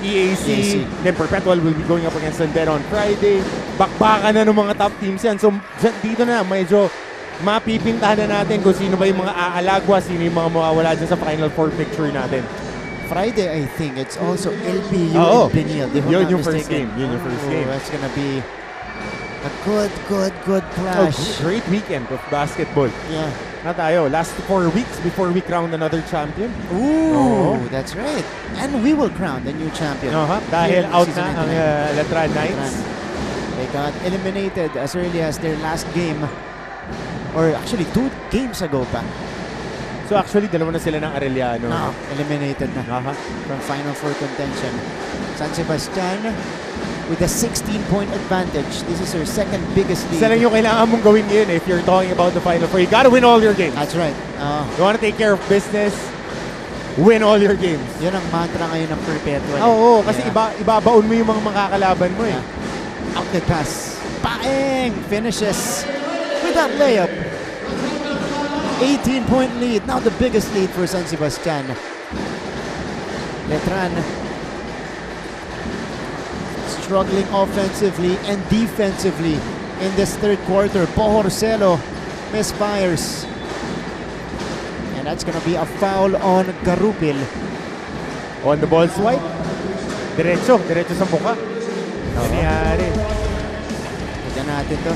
EAC. Then Perpetual will be going up against Sandero on Friday. Bakbakan na ng mga top teams yan. So dito na medyo mapipintahan na natin kung sino ba yung mga aalagwa, sino yung mga mawawala dyan sa Final Four picture natin. Friday, I think it's also LPU and Benil. Yun yung first game. That's gonna be a good clash. Great weekend of basketball. Na tayo, last 4 weeks before we crown another champion. That's right. And we will crown the new champion. Dahil out na ang Letran Knights. They got eliminated as early as their last game. Or actually 2 games ago pa. So actually, dalawa na sila ng Arellano. No, eliminated na from Final Four contention. San Sebastian with a 16-point advantage. This is their second biggest lead. Isa lang yung kailangan mong gawin ngayon if you're talking about the Final Four. You gotta win all your games. That's right. You wanna take care of business, win all your games. Yun ang mantra ngayon ng Perpetual. Oo, kasi ibabaon mo yung mga makakalaban mo eh. Outlet pass. Paeng finishes with that layup. 18-point lead. Now the biggest lead for San Sebastian. Letran struggling offensively and defensively in this third quarter. Pohorcelo misfires. And that's gonna be a foul on Garupil. On the ball swipe. Diretso sa mukha. Nangyari. Tignan natin to.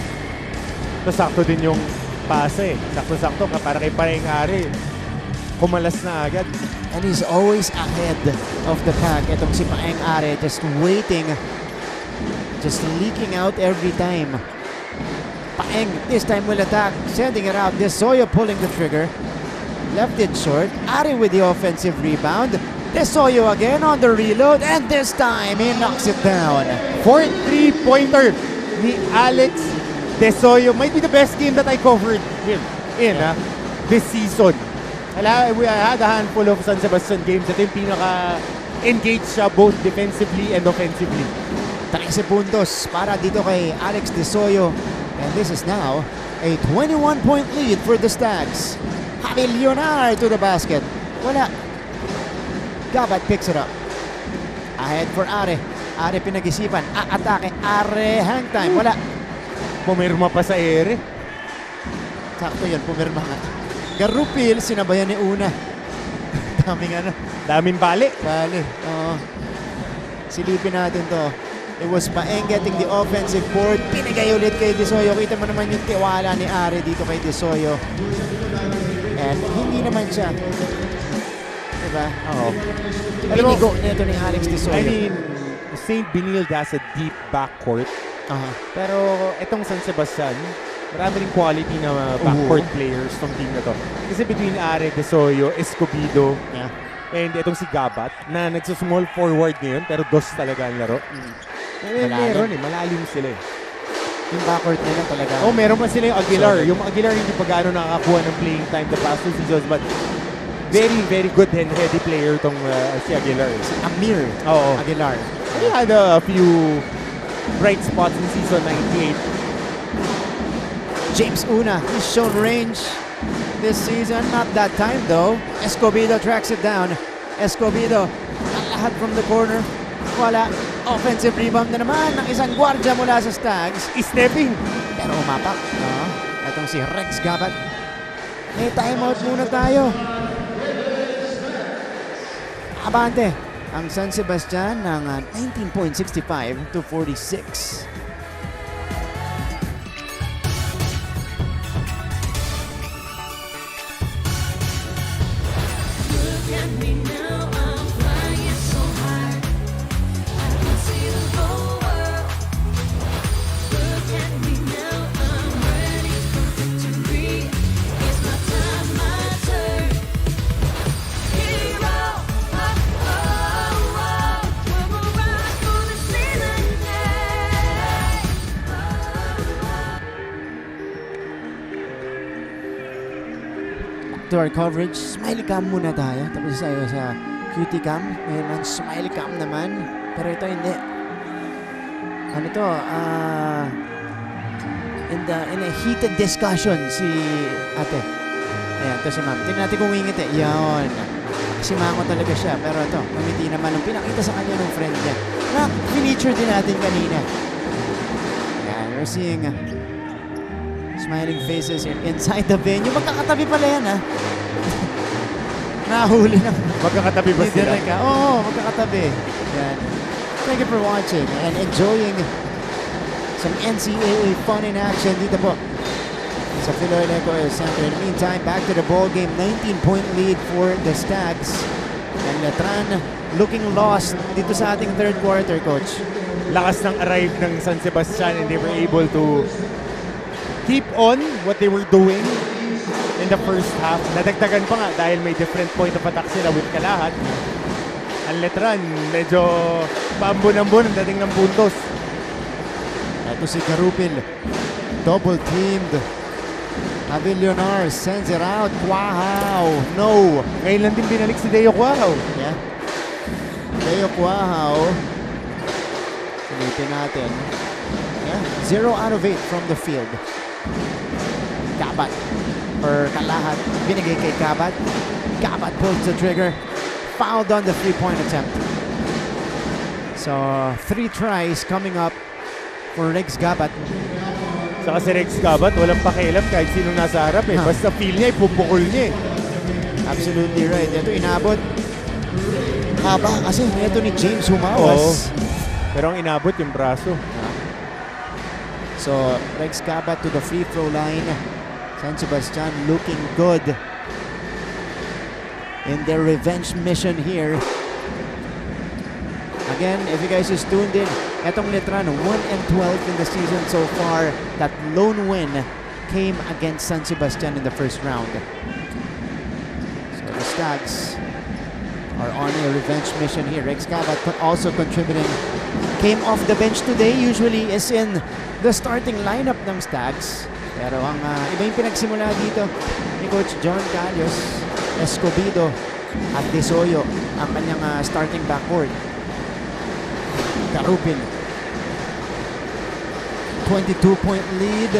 Sakto din yung pasa eh. Sakto-sakto para kay Pareng Ari. Kumalas na agad. And he's always ahead of the pack. Itong si Paeng Are just waiting. Just leaking out every time. Paeng this time will attack. Sending it out. Desoyo pulling the trigger. Left it short. Are with the offensive rebound. Desoyo again on the reload. And this time he knocks it down. Fourth three-pointer ni Alex Desoyo. Might be the best game that I covered him in this season. We had a handful of San Sebastian games. Ito yung pinaka-engaged siya both defensively and offensively. 13 puntos para dito kay Alex Desoyo. And this is now a 21-point lead for the Stags. Javi Leonard to the basket. Wala. Gabat picks it up. Ahead for Are. Are pinag-isipan. Atake. Are hang time. Wala. Pumirma pa sa ere. Sakto yun, pumirma nga. Garupil, sinabayan ni Una. Daming bali. Bali, oo. Silipin natin to. It was Paeng getting the offensive board. Pinigay ulit kay Desoyo. Kita mo naman yung tiwala ni Are dito kay Desoyo. And hindi naman siya. Diba? Oo. Pinigo nito ni Alex Desoyo. I mean, St. Benilde has a deep backcourt. Pero itong San Sebastian, marami ring quality na backcourt players tong team na to. Kasi between Are, Desoyo, Escobedo, and itong si Gabat, na nagsusmall forward ngayon, pero dos talaga ang laro. Meron malalim sila eh. Yung backcourt nila talaga. Meron pa sila yung Aguilar. Yung Aguilar hindi pa gaano nakakakuha ng playing time the past 2 seasons, but very, very good and heady player tong si Aguilar. Si Amir Aguilar. He had a few bright spots in season 98. James Una, he's shown range this season. Not that time though. Escobedo tracks it down. Escobedo, lahat from the corner. Wala. Offensive rebound na naman ng isang gwardiya mula sa Stags. Stepping. Pero umapak. Itong si Rex Gabat. May timeout muna tayo. Abante ang San Sebastian ng 19.65 to 46. To our coverage, smiley cam muna tayo. Tapos tayo sa cutie cam. Mayroon smiley cam naman. Pero ito hindi. Ano to? In a heated discussion si ate. Ayan, to si ma'am. Tingnan natin kung wingit eh. Yan. Simango talaga siya. Pero ito, mamiti naman ang pinakita sa kanya ng friend niya. Na, feature din natin kanina. Ayan, we're seeing smiling faces inside the venue. Magkakatabi pala yan, ha? Nahuli na. Magkakatabi ba sila? Oo, magkakatabi. Yan. Thank you for watching and enjoying some NCAA fun in action dito po sa Philoleco Center. In the meantime, back to the ball game. 19-point lead for the Stags. And Letran looking lost dito sa ating third quarter, Coach. Lakas ng arrive ng San Sebastian and they were able to keep on what they were doing in the first half. Nadagdagan pa nga dahil may different point of attack sila with Kalahat. Ang Letran, medyo paambon-ambon ang dating ng puntos. Ito si Garupil. Double teamed. Avillonar sends it out. Wow! No! Ngayon lang din binalik si Deo Quahaw. Yeah. Deo Quahaw. Silipin natin. Yeah. 0 out of 8 from the field. Kabat. Or Kalahat. Binigay kay Kabat. Kabat pulls the trigger. Fouled on the 3-point attempt. So, 3 tries coming up for Rex Gabat. Saka si Rex Gabat, walang pakialam kahit sinong nasa harap eh. Basta feel niya, ipupukol niya eh. Absolutely right. Ito inabot. Haba kasi ito ni James Humawas. Pero ang inabot yung braso. So, Rex Gabat to the free throw line. San Sebastian looking good in their revenge mission here. Again, if you guys just tuned in, etong Letran 1-12 in the season so far. That lone win came against San Sebastian in the first round. So the Stags are on a revenge mission here. Rex Gabat also contributing. Came off the bench today, usually is in the starting lineup ng Stags. Pero ang iba yung pinagsimula dito ni Coach John Calios, Escobedo at Desoyo ang kanyang starting backcourt. Garupin. 22-point lead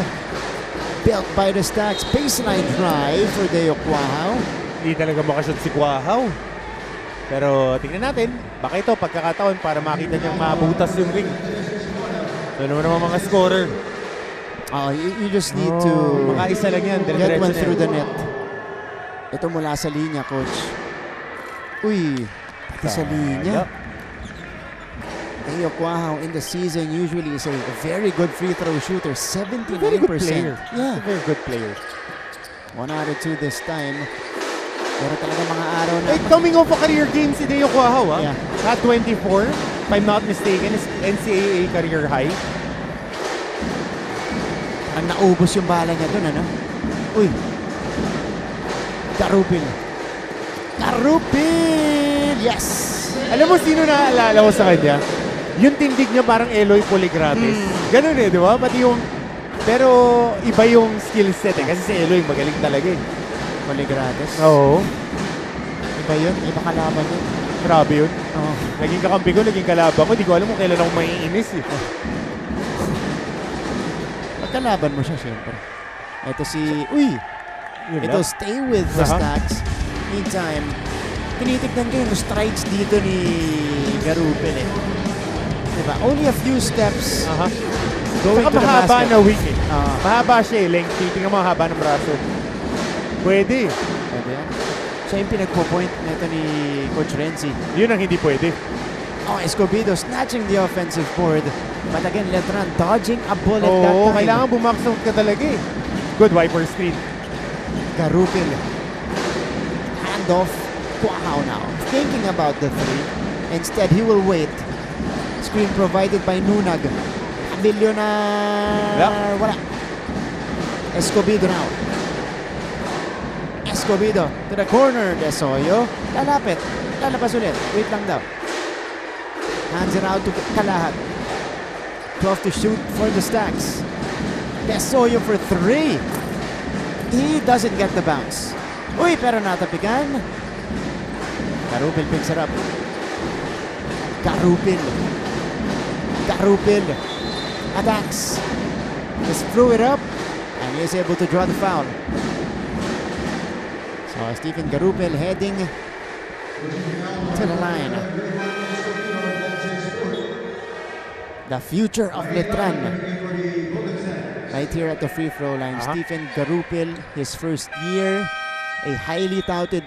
built by the Stags. Baseline drive for Deo Quahaw. Hindi talaga makashoot si Quahaw. Pero tingnan natin, baka ito pagkakataon para makita niyang mabutas yung ring. So naman mga scorer. You just need to makaisa lang yan, get one through the net. Ito mula sa linya, Coach. Uy, pati sa linya. Deo Quahaw in the season usually is a very good free throw shooter, 79%. Very good player. Yeah. Very good player. 1 out of 2 this time. Pero talaga mga araw na... Coming off a career game si Deo Quahaw, ha? Yeah. At 24, if I'm not mistaken, is NCAA career high. Ang naubos yung bala niya dun, ano? Uy! Garupin. Garupin! Yes! Alam mo sino naaalala ko sa kanya? Yung tindig niya parang Eloy Poligrates. Ganun eh, di ba? Pati yung... Pero iba yung skill set eh. Kasi si Eloy magaling talaga eh. Poligrates? Oo. Iba yun? Iba kalaban yun? Grabe yun. Oo. Naging kakampi ko, naging kalaban ko. Di ko alam kung kailan ako maiinis eh. Pagkalaban mo siya, siyempre. Ito si... Uy! Ito, stay with the Stags. Meantime, tinitignan ko yung strides dito ni Garupin eh. Diba? Only a few steps going to the basket. Mahaba na wing eh. Mahaba siya eh. Lengthy. Tingnan mo mahaba ng braso. Pwede. Pwede yan. Siya yung pinagpo-point nito ni Coach Renzi. Yun ang hindi pwede. Oh, Escobedo snatching the offensive board. But again, Letran dodging a bullet that time. Kailangan bumaksong ka talaga eh. Good wiper screen. Garupin. Handoff. Quahaw now. Thinking about the three. Instead, he will wait. Screen provided by Nunag. Avillonar. Wala. Escobedo now. Escobedo to the corner. Desoyo. Lalapit. Lalapas ulit. Wait lang daw. Hands it out to Kalahat. 12 to shoot for the Stags. Desoyo for 3. He doesn't get the bounce. Uy, pero natapikan. Garupin picks it up. Garupin. Garupin attacks. Just threw it up. And he is able to draw the foul. So Stephen Garupin heading to the line. The future of Letran. Right here at the free throw line. Stephen Garupil, his first year. A highly touted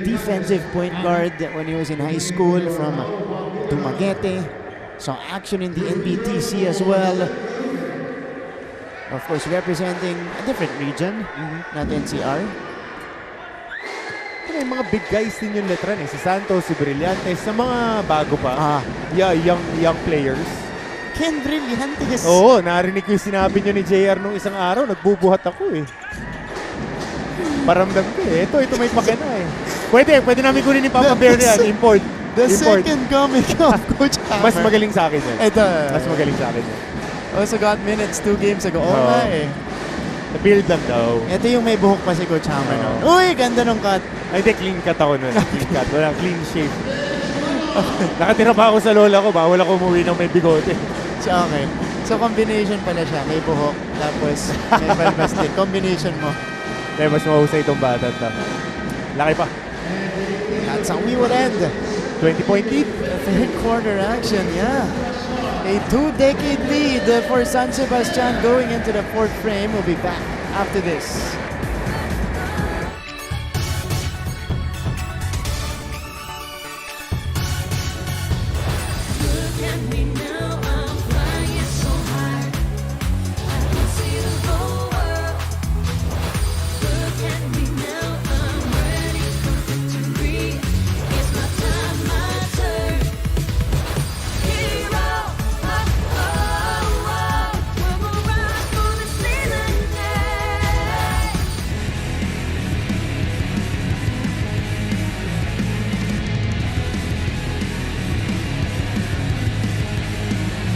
defensive point guard when he was in high school from Dumaguete. Saw action in the NBTC as well. Of course, representing a different region, not NCR. May mga big guys din yung Letran eh. Si Santos, si Brillantes, sa mga bago pa. Young players. Ken Brillantes. Oo, narinig ko yung sinabi nyo ni JR nung isang araw. Nagbubuhat ako eh. Paramdam ko eh. Ito may pakena eh. Pwede namin kunin ni Papa Bear yan. Import. The second coming of Coach Hammer. Mas magaling sa akin yan. Ito. Mas magaling sa akin yan. Also got minutes 2 games ago. Oo nga eh. Na-build lang daw. Ito yung may buhok pa si Coach Hammer. No? Uy, ganda nung cut. Ay, hindi, clean cut ako nun. Clean cut. Walang clean shave. Nakatira pa ako sa lola ko. Bawal ako umuwi ng may bigote. So, okay. So, combination pala siya. May buhok, tapos may balbas din. Combination mo. Kaya mas mahusay itong bata. Laki pa. That's how we would end. 20-point lead. The third quarter action, yeah. A 2-decade lead for San Sebastian going into the fourth frame. We'll be back after this.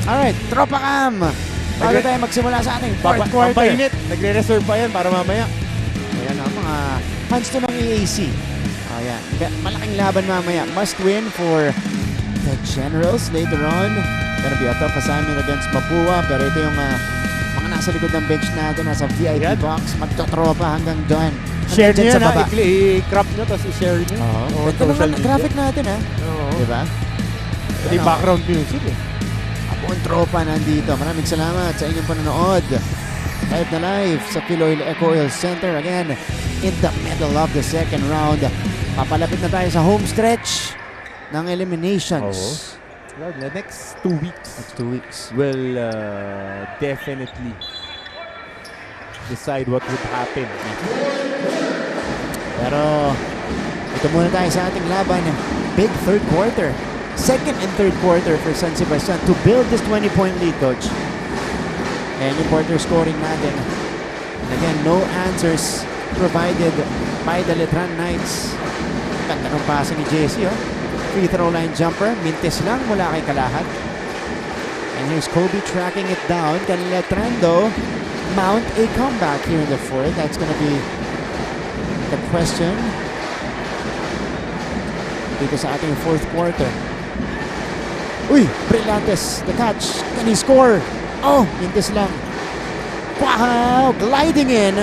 Alright, Tropa Cam! Bago tayo magsimula sa ating fourth quarter. Pampainit. Nagre-reserve pa yan para mamaya. Ayan ang mga fans to ng EAC. Ayan, malaking laban mamaya. Must win for the Generals later on. Gonna be a tough assignment against Mapua. Pero ito yung mga nasa likod ng bench natin. Nasa VIP box. Magtotropa hanggang doon. Share nyo yan ha. I-crop nyo tapos i-share nyo. Ito naman ang graphic natin ha. Diba? Ito yung background music eh. Buong tropa nandito. Maraming salamat sa inyong panonood. Live na live sa Philoil Eco Oil Center. Again, in the middle of the second round. Papalapit na tayo sa home stretch ng eliminations. Well, the next 2 weeks. Next 2 weeks. Will definitely decide what would happen. Pero ito muna tayo sa ating laban. Big third quarter. Second and third quarter for San Sebastian to build this 20-point lead, Coach. And yung quarter scoring natin. And again, no answers provided by the Letran Knights. Ganda ng pasa ni JC, oh. Free throw line jumper. Mintis lang mula kay Kalahat. And here's Kobe tracking it down. Can Letran, though, mount a comeback here in the fourth? That's gonna be the question dito sa ating fourth quarter. Uy, Brillantes, the catch. Can he score? Oh, mintis lang. Wow, gliding in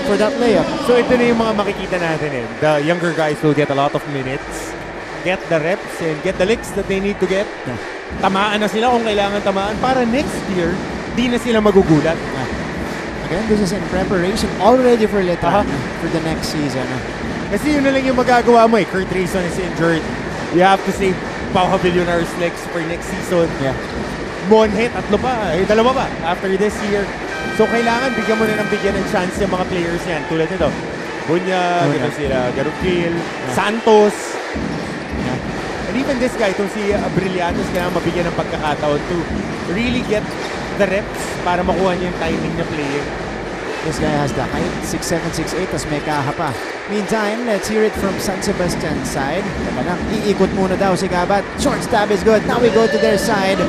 for that layup. So ito na yung mga makikita natin eh. The younger guys will get a lot of minutes, get the reps, and get the licks that they need to get. Yeah. Tamaan na sila kung kailangan tamaan para next year, di na sila magugulat. Yeah. Again, this is in preparation already for Letran for the next season. Kasi yun na lang yung magagawa mo eh. Kurt Rayson is injured. You have to save Pau Billionaire's legs for next season. Yeah. Monhe, tatlo pa. Dalawa pa after this year. So kailangan bigyan mo na ng bigyan ng chance yung mga players yan. Tulad nito. Bunya, gano'n sila. Garukil, Santos. Yeah. And even this guy, itong si Brillantes, kailangan mabigyan ng pagkakataon to really get the reps para makuha niya yung timing niya playing. This guy has the height, 6'7", 6'8", tas may kaha pa. Meantime, let's hear it from San Sebastian's side. Teka lang, iikot muna daw si Gabat. Short stab is good. Now we go to their side.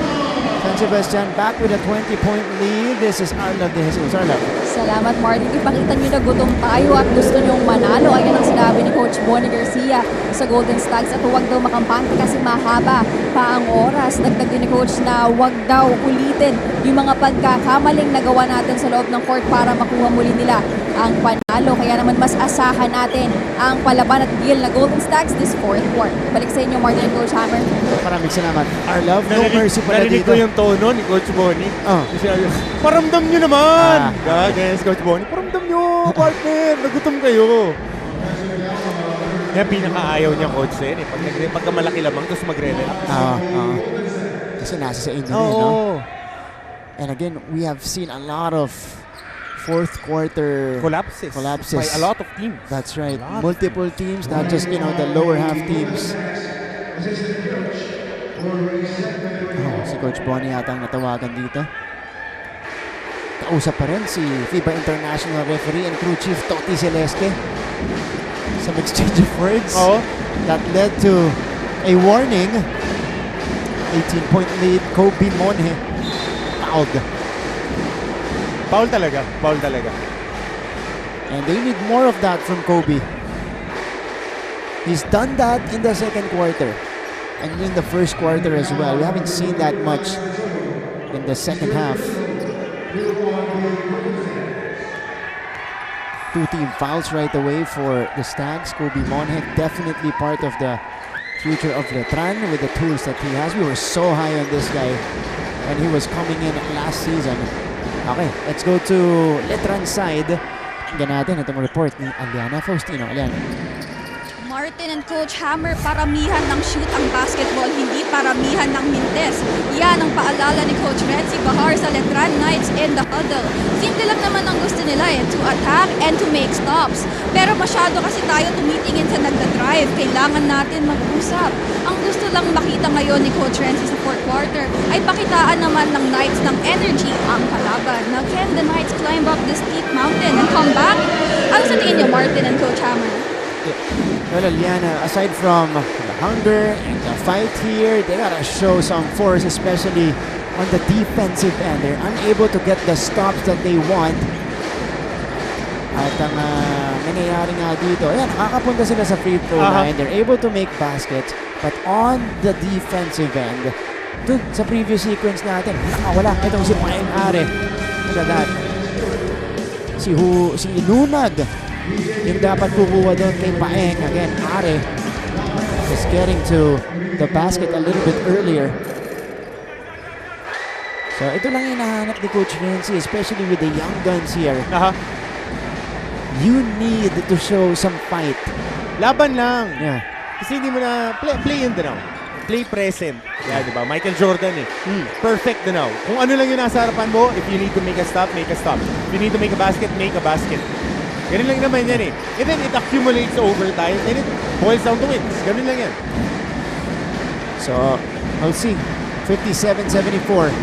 San Sebastian back with a 20-point lead. This is Arlov de Jesus. Arlov. Salamat, Martin. Ipakita nyo na gutom tayo at gusto nyong manalo. Ayan ang sinabi ni Coach Bonnie Garcia sa Golden Stags at huwag daw makampante kasi mahaba pa ang oras. Dagdag din ni Coach na huwag daw ulitin yung mga pagkakamaling nagawa natin sa loob ng court para makuha muli nila ang panalo. Kaya naman mas asahan natin ang palaban at deal na Golden Stags this fourth quarter. Balik sa inyo, Martin and Coach Hammer. Maraming salamat. Arlov, no mercy pala Narinig dito. ko yung tono ni Coach Bonnie. Paramdam nyo naman! Guys, Coach Bonnie, paramdam nyo, partner! Nagutom kayo. Yan, pinaka-ayaw niya, Coach Sen. Pagka malaki lamang, tapos magre-relax. Kasi nasa sa inyo rin, no? And again, we have seen a lot of fourth quarter collapses by a lot of teams. That's right. Multiple teams, not just, the lower half teams. Si Coach Bonnie yata ang natawagan dito. Kausap pa rin si FIBA International Referee and Crew Chief Toti Celeste. Some exchange of words. Oo. That led to a warning. 18-point lead, Kobe Monhe. Fouled. Foul talaga. Foul talaga. And they need more of that from Kobe. He's done that in the second quarter. And in the first quarter as well. We haven't seen that much in the second half. 2 team fouls right away for the Stags. Kobe Monhe, definitely part of the future of Letran with the tools that he has. We were so high on this guy when he was coming in last season. Okay, let's go to Letran side. Tingnan natin itong report ni Aliana Faustino. Aliana. Martin and Coach Hammer, paramihan ng shoot ang basketball, hindi paramihan ng mintes. Yan ang paalala ni Coach Renzi Bahar sa Letran Knights in the huddle. Simple lang naman ang gusto nila to attack and to make stops. Pero masyado kasi tayo tumitingin sa nagda-drive. Kailangan natin mag-usap. Ang gusto lang makita ngayon ni Coach Renzi sa fourth quarter ay pakitaan naman ng Knights ng energy ang kalaban. Now, can the Knights climb up the steep mountain and come back? Ano sa tingin niyo, Martin and Coach Hammer? Well, Aliana, aside from the hunger and the fight here, they gotta show some force, especially on the defensive end. They're unable to get the stops that they want. At ang nangyayari nga dito, ayan, nakakapunta sila sa free throw line. They're able to make baskets. But on the defensive end, dun sa previous sequence natin, nakawala. Itong si Paeng Are. Look at that. Si Inunag. Yung dapat kukuha doon kay Paeng. Again, Are just getting to the basket a little bit earlier. So ito lang yung hinahanap ni Coach Renzi, especially with the young guns here. You need to show some fight. Laban lang. Yeah. Kasi hindi mo na play in the now. Play present. Yeah, di ba? Michael Jordan eh. Perfect the now. Kung ano lang yung nasa harapan mo, if you need to make a stop, make a stop. If you need to make a basket, make a basket. Ganun lang naman yan eh. And then it accumulates over time and it boils down to wins. Ganun lang yan. So, I'll see. 57-74.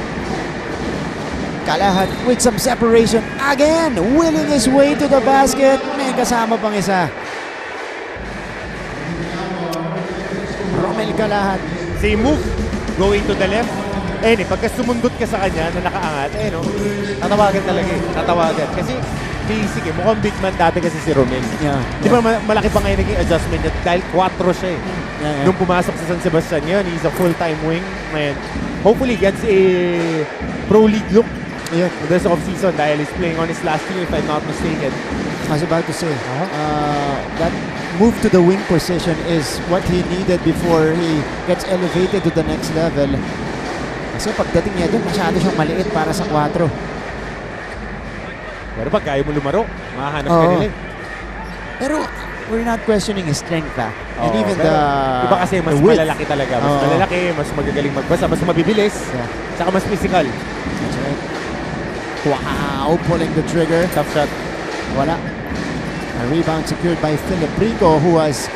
Kalahat with some separation again. Willing his way to the basket. May kasama pang isa. Romel Kalahat. Same move. Going to the left. Eh, pagka sumundot ka sa kanya na nakaangat, no, tatawagan talaga eh. Tatawagan. Kasi basic eh. Mukhang big man dati kasi si Romel. Yeah. Di ba malaki pa ngayon naging adjustment niya dahil 4 siya eh. Yeah. Nung pumasok sa San Sebastian yun, he's a full-time wing. Man, hopefully gets a pro league look. Yeah. This off-season dahil he's playing on his last year if I'm not mistaken. I was about to say, that move to the wing position is what he needed before he gets elevated to the next level. Kasi pagdating niya doon, masyado siyang maliit para sa 4. Pero pag kaya mo lumaro, mahanap ka nila eh. Pero we're not questioning his strength and even the iba kasi mas malalaki talaga. Mas malalaki, mas magagaling magbasa, mas mabibilis, saka mas physical. That's right. Wow, pulling the trigger. Tough shot. Wala. A rebound secured by Philip Rico, who has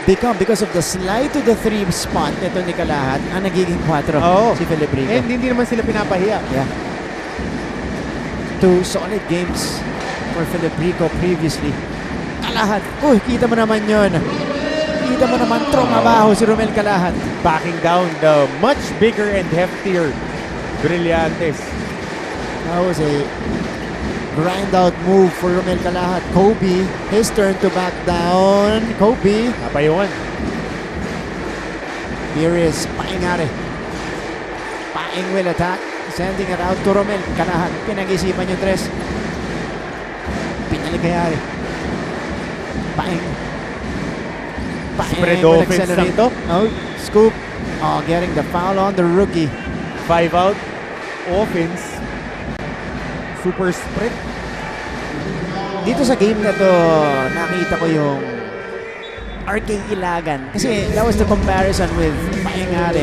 become, because of the slide to the 3 spot nito ni Kalahat, ang nagiging 4 si Philip Rico. And hindi naman sila pinapahiya. Yeah. 2 solid games for Philip Rico previously. Kalahat. Uy, kita mo naman yun. Kita mo naman, trumabaho si Romel Kalahat. Backing down the much bigger and heftier Brillantes. That was a grind out move for Romel Kalahat. Kobe, his turn to back down. Kobe. Napayungan. Here is Paeng Are. Paeng will attack. Sending it out to Romel Kalahat. Pinag-isipan yung 3. Pinalik kay Are. Paeng. Spread offense lang to. Oh, scoop. Oh, getting the foul on the rookie. 5 out. Offense. Super spread. Dito sa game na to, nakita ko yung RK Ilagan. Kasi that was the comparison with Paeng Are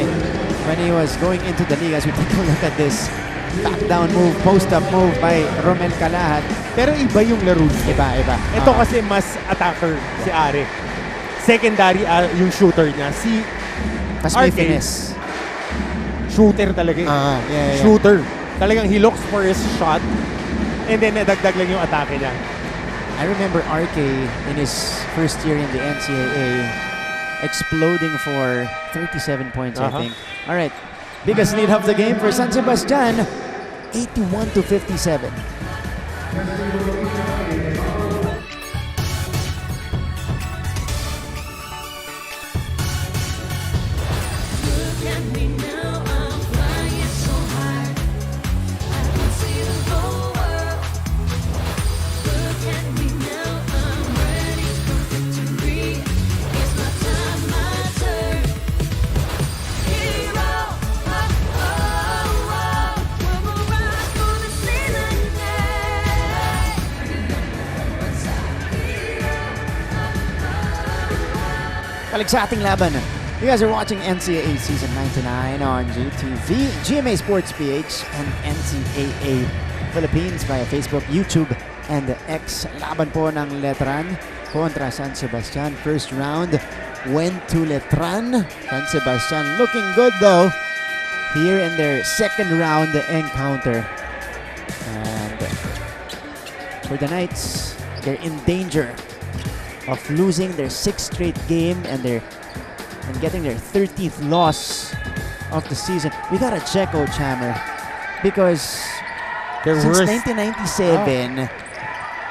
when he was going into the league. As we take a look at this back down move, post-up move by Romel Kalahat. Pero iba yung laro. Iba. Ito kasi mas attacker si Are. Secondary yung shooter niya. Si Mas may RK, finesse. shooter talaga eh. Yeah. Shooter. Talagang he looks for his shot and then nadagdag lang yung atake niya. I remember RK in his first year in the NCAA exploding for 37 points, I think. All right, biggest lead of the game for San Sebastian, 81-57. Kaligsating laban. You guys are watching NCAA Season 99 on GTV, GMA Sports PH, and NCAA Philippines via Facebook, YouTube, and X. Laban po ng Letran kontra San Sebastian. First round went to Letran. San Sebastian looking good though here in their second round encounter. And for the Knights, they're in danger of losing their 6th straight game and getting their 13th loss of the season. We gotta check Coach Hammer because since 1997,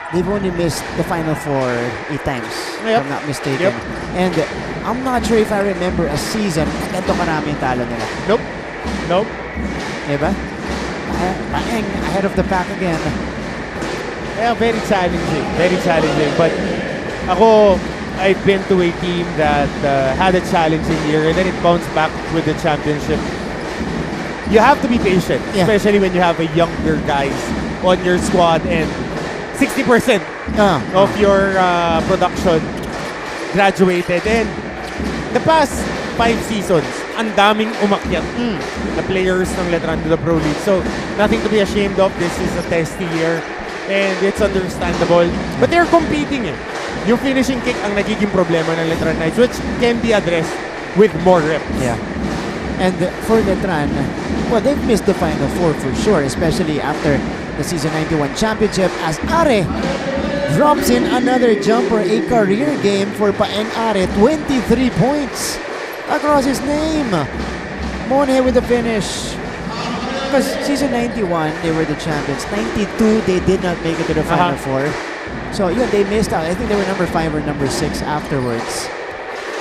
they've only missed the Final Four 8 times, if I'm not mistaken. And I'm not sure if I remember a season na ganito karami yung talo nila. Nope. Diba? Paeng ahead of the pack again. Yeah, very challenging. Very challenging. But ako, I've been to a team that had a challenging year and then it bounced back with the championship. You have to be patient, especially when you have a younger guys on your squad and 60% of your production graduated. And the past 5 seasons, ang daming umakyat na players ng Letran to the Pro League. So, nothing to be ashamed of. This is a testy year and it's understandable. But they're competing eh. Yung finishing kick ang nagiging problema ng Letran Knights, which can be addressed with more reps. Yeah. And for Letran, well, they've missed the Final Four for sure, especially after the Season 91 championship as Are drops in another jumper, a career game for Paeng Are, 23 points across his name. Mone with the finish. Because Season 91, they were the champions. 92, they did not make it to the Final Four. So, yun, they missed out. I think they were number 5 or number 6 afterwards.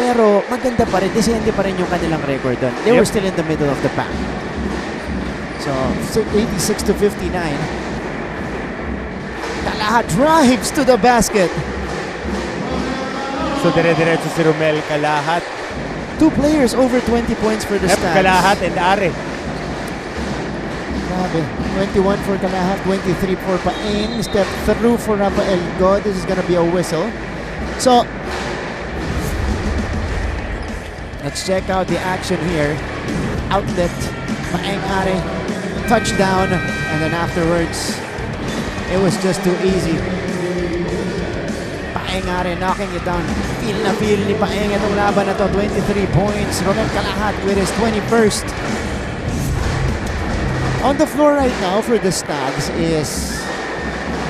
Pero, maganda pa rin. Descende pa rin yung kanilang record doon. They were still in the middle of the pack. So, 86-59. Kalahat drives to the basket. So, dire-diretso si Romel Kalahat. 2 players over 20 points for the Stags. Kalahat and Are. Grabe. 21 for Kalahat, 23 for Paeng. Step through for Rafael Go. This is gonna be a whistle. So, let's check out the action here. Outlet, Paeng Are, touchdown, and then afterwards, it was just too easy. Paeng Are knocking it down. Feel na feel ni Paeng itong laban na to. 23 points. Romel Kalahat with his 21st. On the floor right now for the Stags is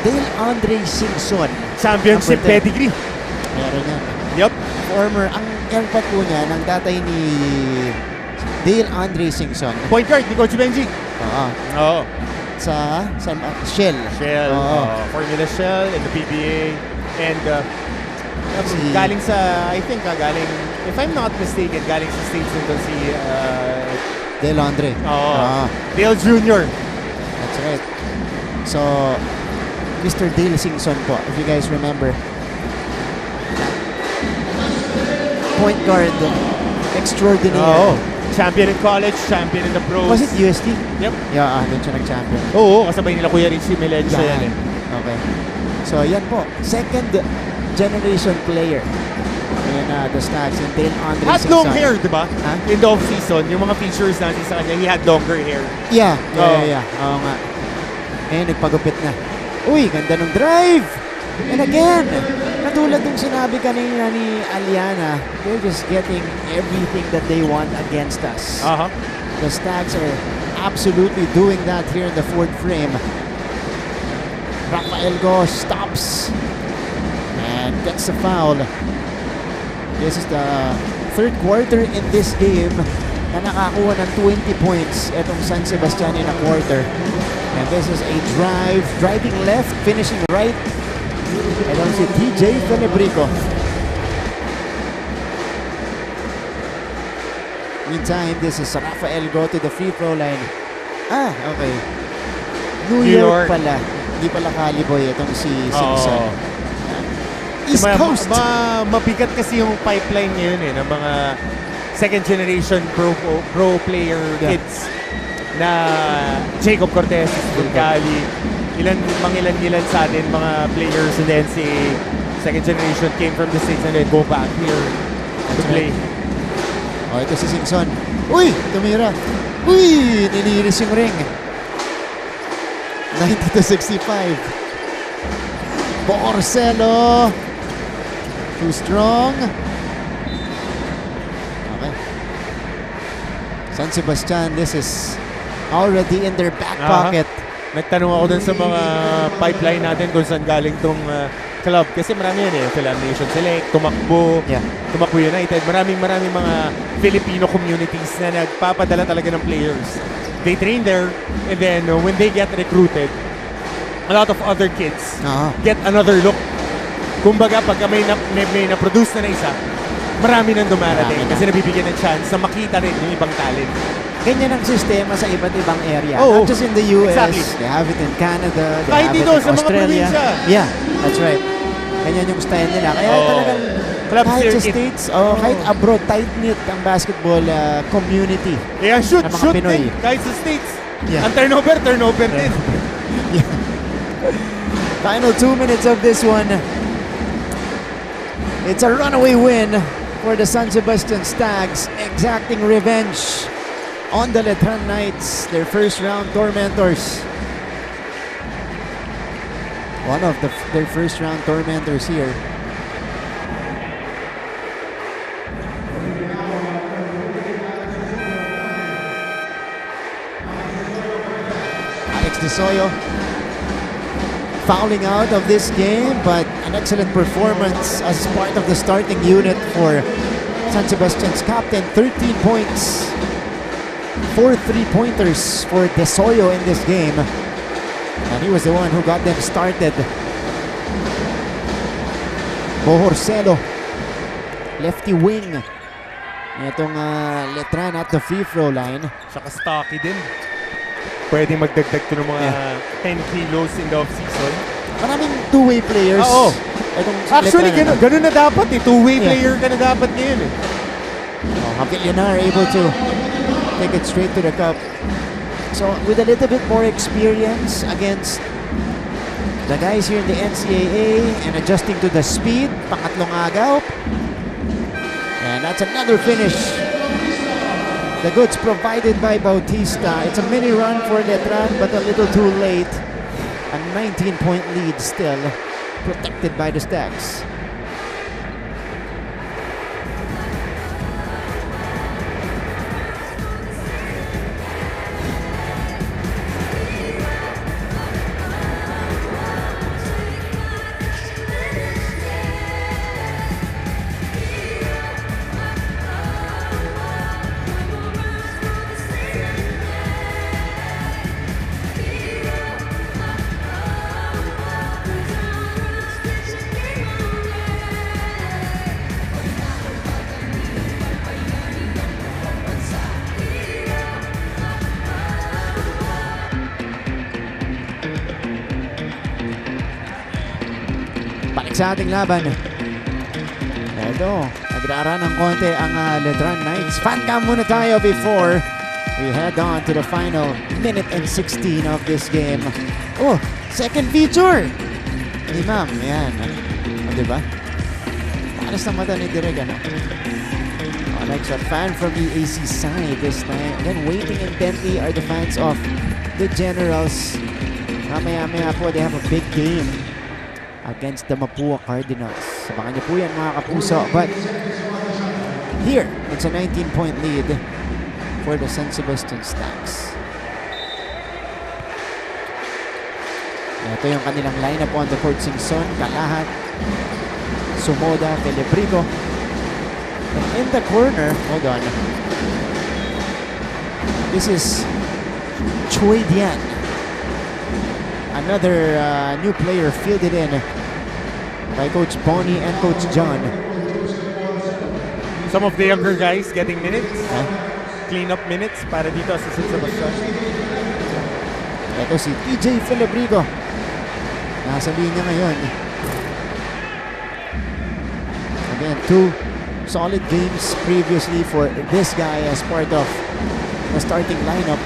Dale Andre Singson. Championship pedigree. Meron yan. Yup. Former, ang airpot po niya ng tatay ni Dale Andre Singson. Point guard ni Coach Benji. Oo. Sa Shell. Shell. Formula Shell and the PBA. And galing sa, I think, galing, if I'm not mistaken, galing sa States nito si Dale Andre. Dale Jr. That's right. So, Mr. Dale Singson po, if you guys remember. Point guard extraordinaire. Champion in college, champion in the pros. Was it USD? Yep. Yeah, doon siya nag-champion. Oo, kasabay nila Kuya Richie Melencio yan eh. Okay. So, yan po. Second generation player in the Stags and Dale Andre Had Singson. long hair, di ba? In the off-season, yung mga features natin sa kanya, he had longer hair. Yeah. Oo nga. Eh, nagpagupit na. Uy, ganda ng drive! And again, katulad ng sinabi kanina ni Aliana, they're just getting everything that they want against us. The Stags are absolutely doing that here in the 4th frame. Rafael Go stops and gets a foul. This is the third quarter in this game na nakakuha ng 20 points itong San Sebastian in a quarter. And this is a driving left, finishing right. Itong si TJ Felebrico. Meantime, this is Rafael go to the free throw line. Okay. New York pala. Hindi pala Caliboy itong si Simpson. East Coast. Mabigat kasi yung pipeline ngayon ng mga second generation pro player kids na Jacob Cortez, Bulgali, ilan sa atin mga players in the NCAA second generation came from the States and then go back here to play. Ito si Simpson. Uy! Tumira. Uy! Niliris yung ring. 90-65. Borcelo. Too strong. Okay. San Sebastian, this is already in their back pocket. Nagtanong ako dun sa mga pipeline natin kung saan galing tong club. Kasi marami yan Philam Nation Select, Tumakbo, Tumakbo United. Maraming mga Filipino communities na nagpapadala talaga ng players. They train there and then when they get recruited, a lot of other kids get another look. Kumbaga, pagka may na-produce na isa, marami nang dumarating kasi nabibigyan ng chance na makita rin yung ibang talent. Ganyan ang sistema sa iba't ibang area. Not just in the US. Exactly. They have it in Canada. They Kahit have it dito in sa mga Australia. probinsya. Yeah, that's right. Ganyan yung style nila. Kaya talagang kahit sa States, kahit abroad, tight-knit ang basketball community Shoot ng mga Pinoy. din. Kahit sa States. Yeah. Ang turnover din. Final 2 minutes of this one. It's a runaway win for the San Sebastian Stags, exacting revenge on the Letran Knights, their first round tormentors. One of their first round tormentors here. Alex DeSoyo fouling out of this game, but an excellent performance as part of the starting unit for San Sebastian's captain. 13 points, 4 3-pointers for DeSoyo in this game. And he was the one who got them started. Borcelo, lefty wing. Itong Letran at the free throw line. Saka stocky din. Pwede magdagdag to ng mga 10 kilos in the off-season. Maraming two-way players. Actually, ganun na dapat Two-way player ka na dapat ngayon Villar able to take it straight to the cup. So, with a little bit more experience against the guys here in the NCAA and adjusting to the speed, pangatlong agaw. And that's another finish. The goods provided by Bautista. It's a mini run for Letran, but a little too late. A 19-point lead still protected by the Stags. Balik sa ating laban. Ito, nagrara ng konti ang Letran Knights. Fan cam muna tayo before we head on to the final minute and 16 of this game. Oh, second feature! Ni ma'am, yan. Diba? Paras na mata ni Direk, like a fan from the AC side this time. Again, waiting intently are the fans of the Generals. Mamaya-maya po, they have a big game against the Mapua Cardinals. Sabakan niyo po yan, mga kapuso. But here, it's a 19-point lead for the San Sebastian Stags. Ito yung kanilang lineup on the court. Simpson, Kalahat, Sumoda, Felibrico. And in the corner, hold on. This is Choi Dian. Another new player fielded in by Coach Bonnie and Coach John. Some of the younger guys getting minutes. Clean up minutes para dito sa San Sebastian. Ito si TJ Felibrico. Nasa linya ngayon. Again, 2 solid games previously for this guy as part of the starting lineup.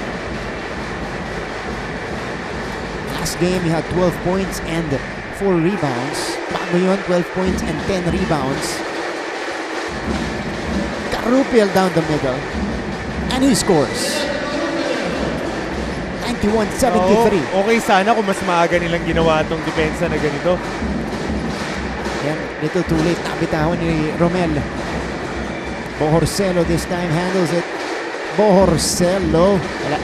Last game, he had 12 points and 4 rebounds. Bago yun, 12 points and 10 rebounds. Karupiel down the middle. And he scores. 91-73. Okay sana kung mas maaga nilang ginawa itong depensa na ganito. Yan, little too late. Nabitawan ni Romel. Bohorcelo this time handles it. Bohorcelo. Wala.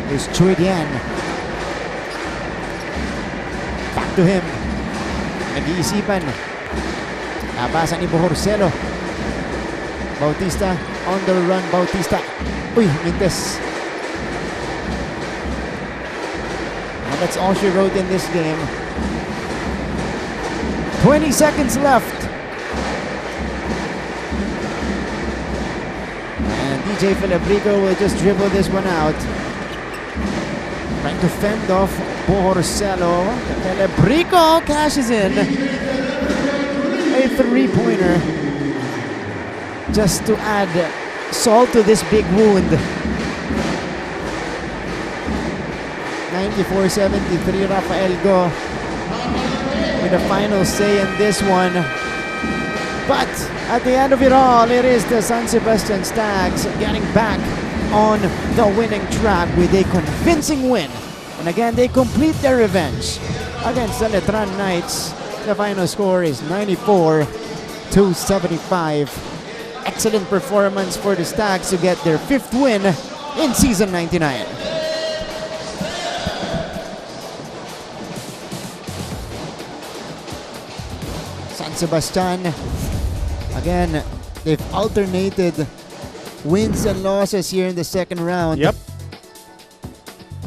Here's Chuidian. Back to him. Nag-iisipan. Napasa ni Bohorcelo. Bautista on the run. Bautista. Uy, Mintes. And that's all she wrote in this game. 20 seconds left. And DJ Felibrico will just dribble this one out. Trying to fend off Bohorcelo. Felibrico cashes in. A three-pointer. Just to add salt to this big wound. 94-73, Rafael Go with the final say in this one. But at the end of it all, it is the San Sebastian Stags getting back on the winning track with a convincing win. And again, they complete their revenge against the Letran Knights. The final score is 94-75. Excellent performance for the Stags to get their 5th win in season 99. San Sebastian, again, they've alternated wins and losses here in the second round. Yep.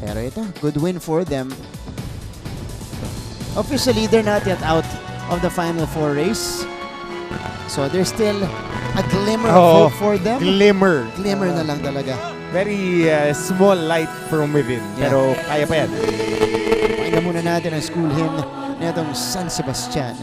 Pero ito, good win for them. Officially, they're not yet out of the Final Four race. So there's still a glimmer of hope for them. Glimmer. Glimmer na lang talaga. Very small light from within. Yeah. Pero kaya pa yan. Pakinggan muna natin ang school hymn na itong San Sebastian.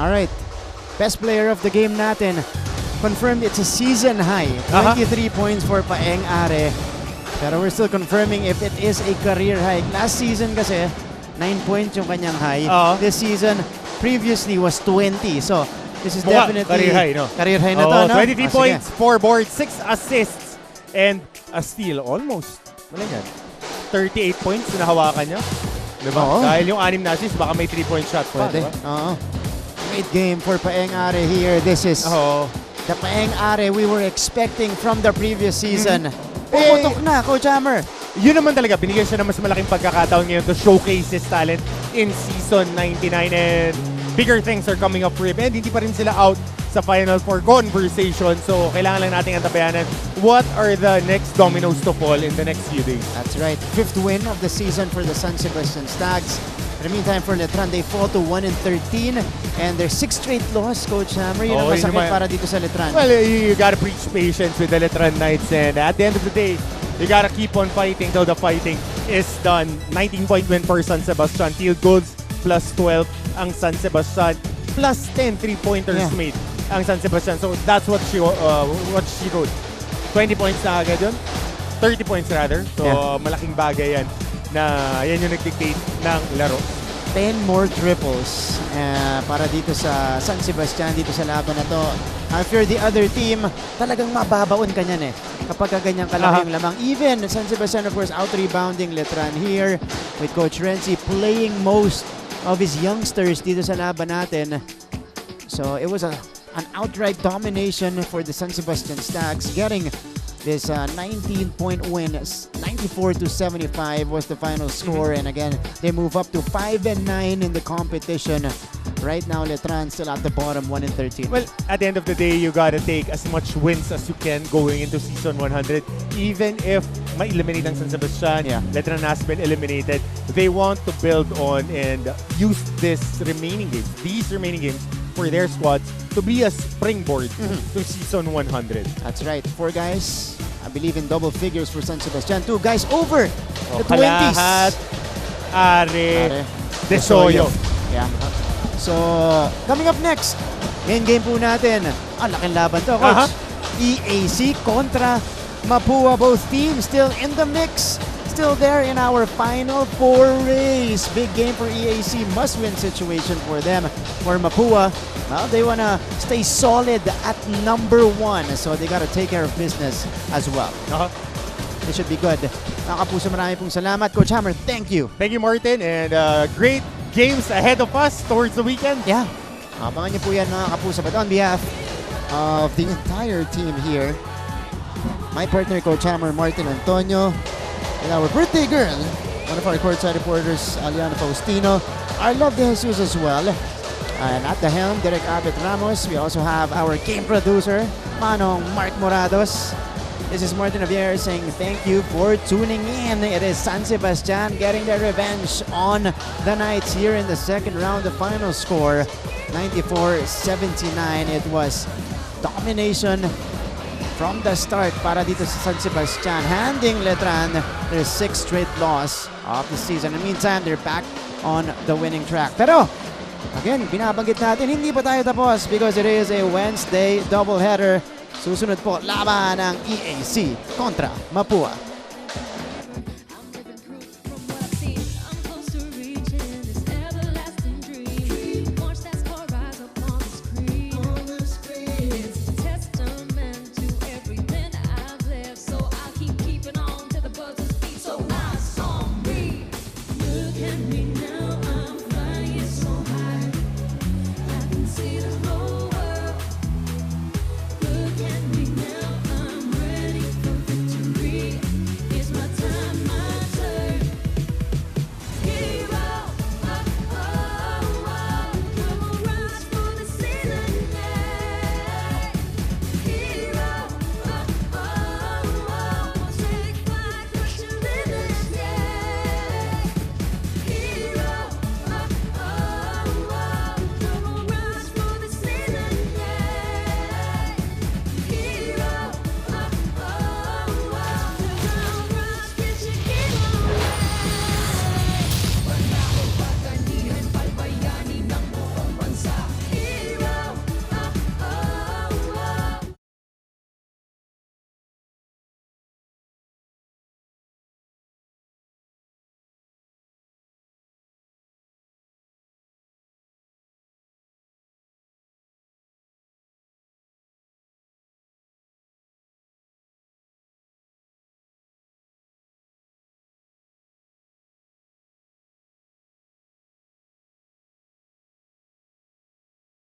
Alright, best player of the game natin. Confirmed it's a season high. 23 points for Paeng Are. Pero we're still confirming if it is a career high. Last season kasi, 9 points yung kanyang high. This season, previously was 20. So, this is definitely career high, no? Career high na to, no? 23 points, 4 boards, 6 assists, and a steal. Almost. Wala yan. 38 points na hawakan niya. Diba? Dahil yung 6 na assist, baka may 3-point shot pa. Pwede. Diba? Great game for Paeng Are here. This is the Paeng Are we were expecting from the previous season. Pumutok na, Coach Hammer. Yun naman talaga, binigyan siya ng mas malaking pagkakataon ngayon to showcase his talent in Season 99 and bigger things are coming up for him. And hindi pa rin sila out sa Final Four conversation. So, kailangan lang nating antabayanan what are the next dominoes to fall in the next few days. That's right. 5th win of the season for the San Sebastian Stags. In the meantime, for Letran, they fall to 1-13 and their 6th straight loss, Coach Hammer. Yun ang masakit para dito sa Letran. Well, you gotta preach patience with the Letran Knights, and at the end of the day, you gotta keep on fighting till the fighting is done. 19-point win for San Sebastian. Field goals plus 12 ang San Sebastian. Plus 10 3-pointers made ang San Sebastian. So that's what she wrote. 20 points na agad yun. 30 points rather. So malaking bagay yan na yan yung nag-dictate ng laro. 10 more triples para dito sa San Sebastian, dito sa laban na to. If you're the other team, talagang mababaon ka niyan kapag ganyan kalaki yung lamang. Even San Sebastian, of course, out-rebounding Letran here with Coach Renzi playing most of his youngsters dito sa laban natin. So it was an outright domination for the San Sebastian Stags, getting this 19-point win. 94-75 was the final score, and again they move up to 5-9 in the competition. Right now, Letran still at the bottom, 1-13. Well, at the end of the day, you gotta take as much wins as you can going into Season 100. Even if ma-eliminate ang San Sebastian, Letran has been eliminated. They want to build on and use these remaining games for their squads to be a springboard to Season 100. That's right. 4 guys, I believe in double figures for San Sebastian. 2 guys over the 20s. Kalahat, Are, Desoyo. Yeah. So, coming up next, main game po natin. Ang laking laban to, Coach. EAC kontra Mapua. Both teams still in the mix. Still there in our Final Four race. Big game for EAC. Must-win situation for them. For Mapua, well, they want to stay solid at number 1. So, they got to take care of business as well. It should be good. Mga kapuso, marami pong salamat. Coach Hammer, thank you. Thank you, Martin. And great games ahead of us towards the weekend. Yeah. Abangan niyo po yan, mga kapuso. But on behalf of the entire team here, my partner, Coach Hammer, Martin Antonio, and our birthday girl, one of our courtside reporters, Aliana Faustino, our love de Jesus as well. And at the helm, Derek Abet Ramos. We also have our game producer, Manong Mark Morados. This is Martin Javier saying thank you for tuning in. It is San Sebastian getting their revenge on the Knights here in the second round. The final score, 94-79. It was domination from the start para dito sa San Sebastian, handing Letran their 6th straight loss of the season. In the meantime, they're back on the winning track. Pero, again, binabanggit natin, hindi pa tayo tapos because it is a Wednesday doubleheader. Susunod po, laban ng EAC kontra Mapua.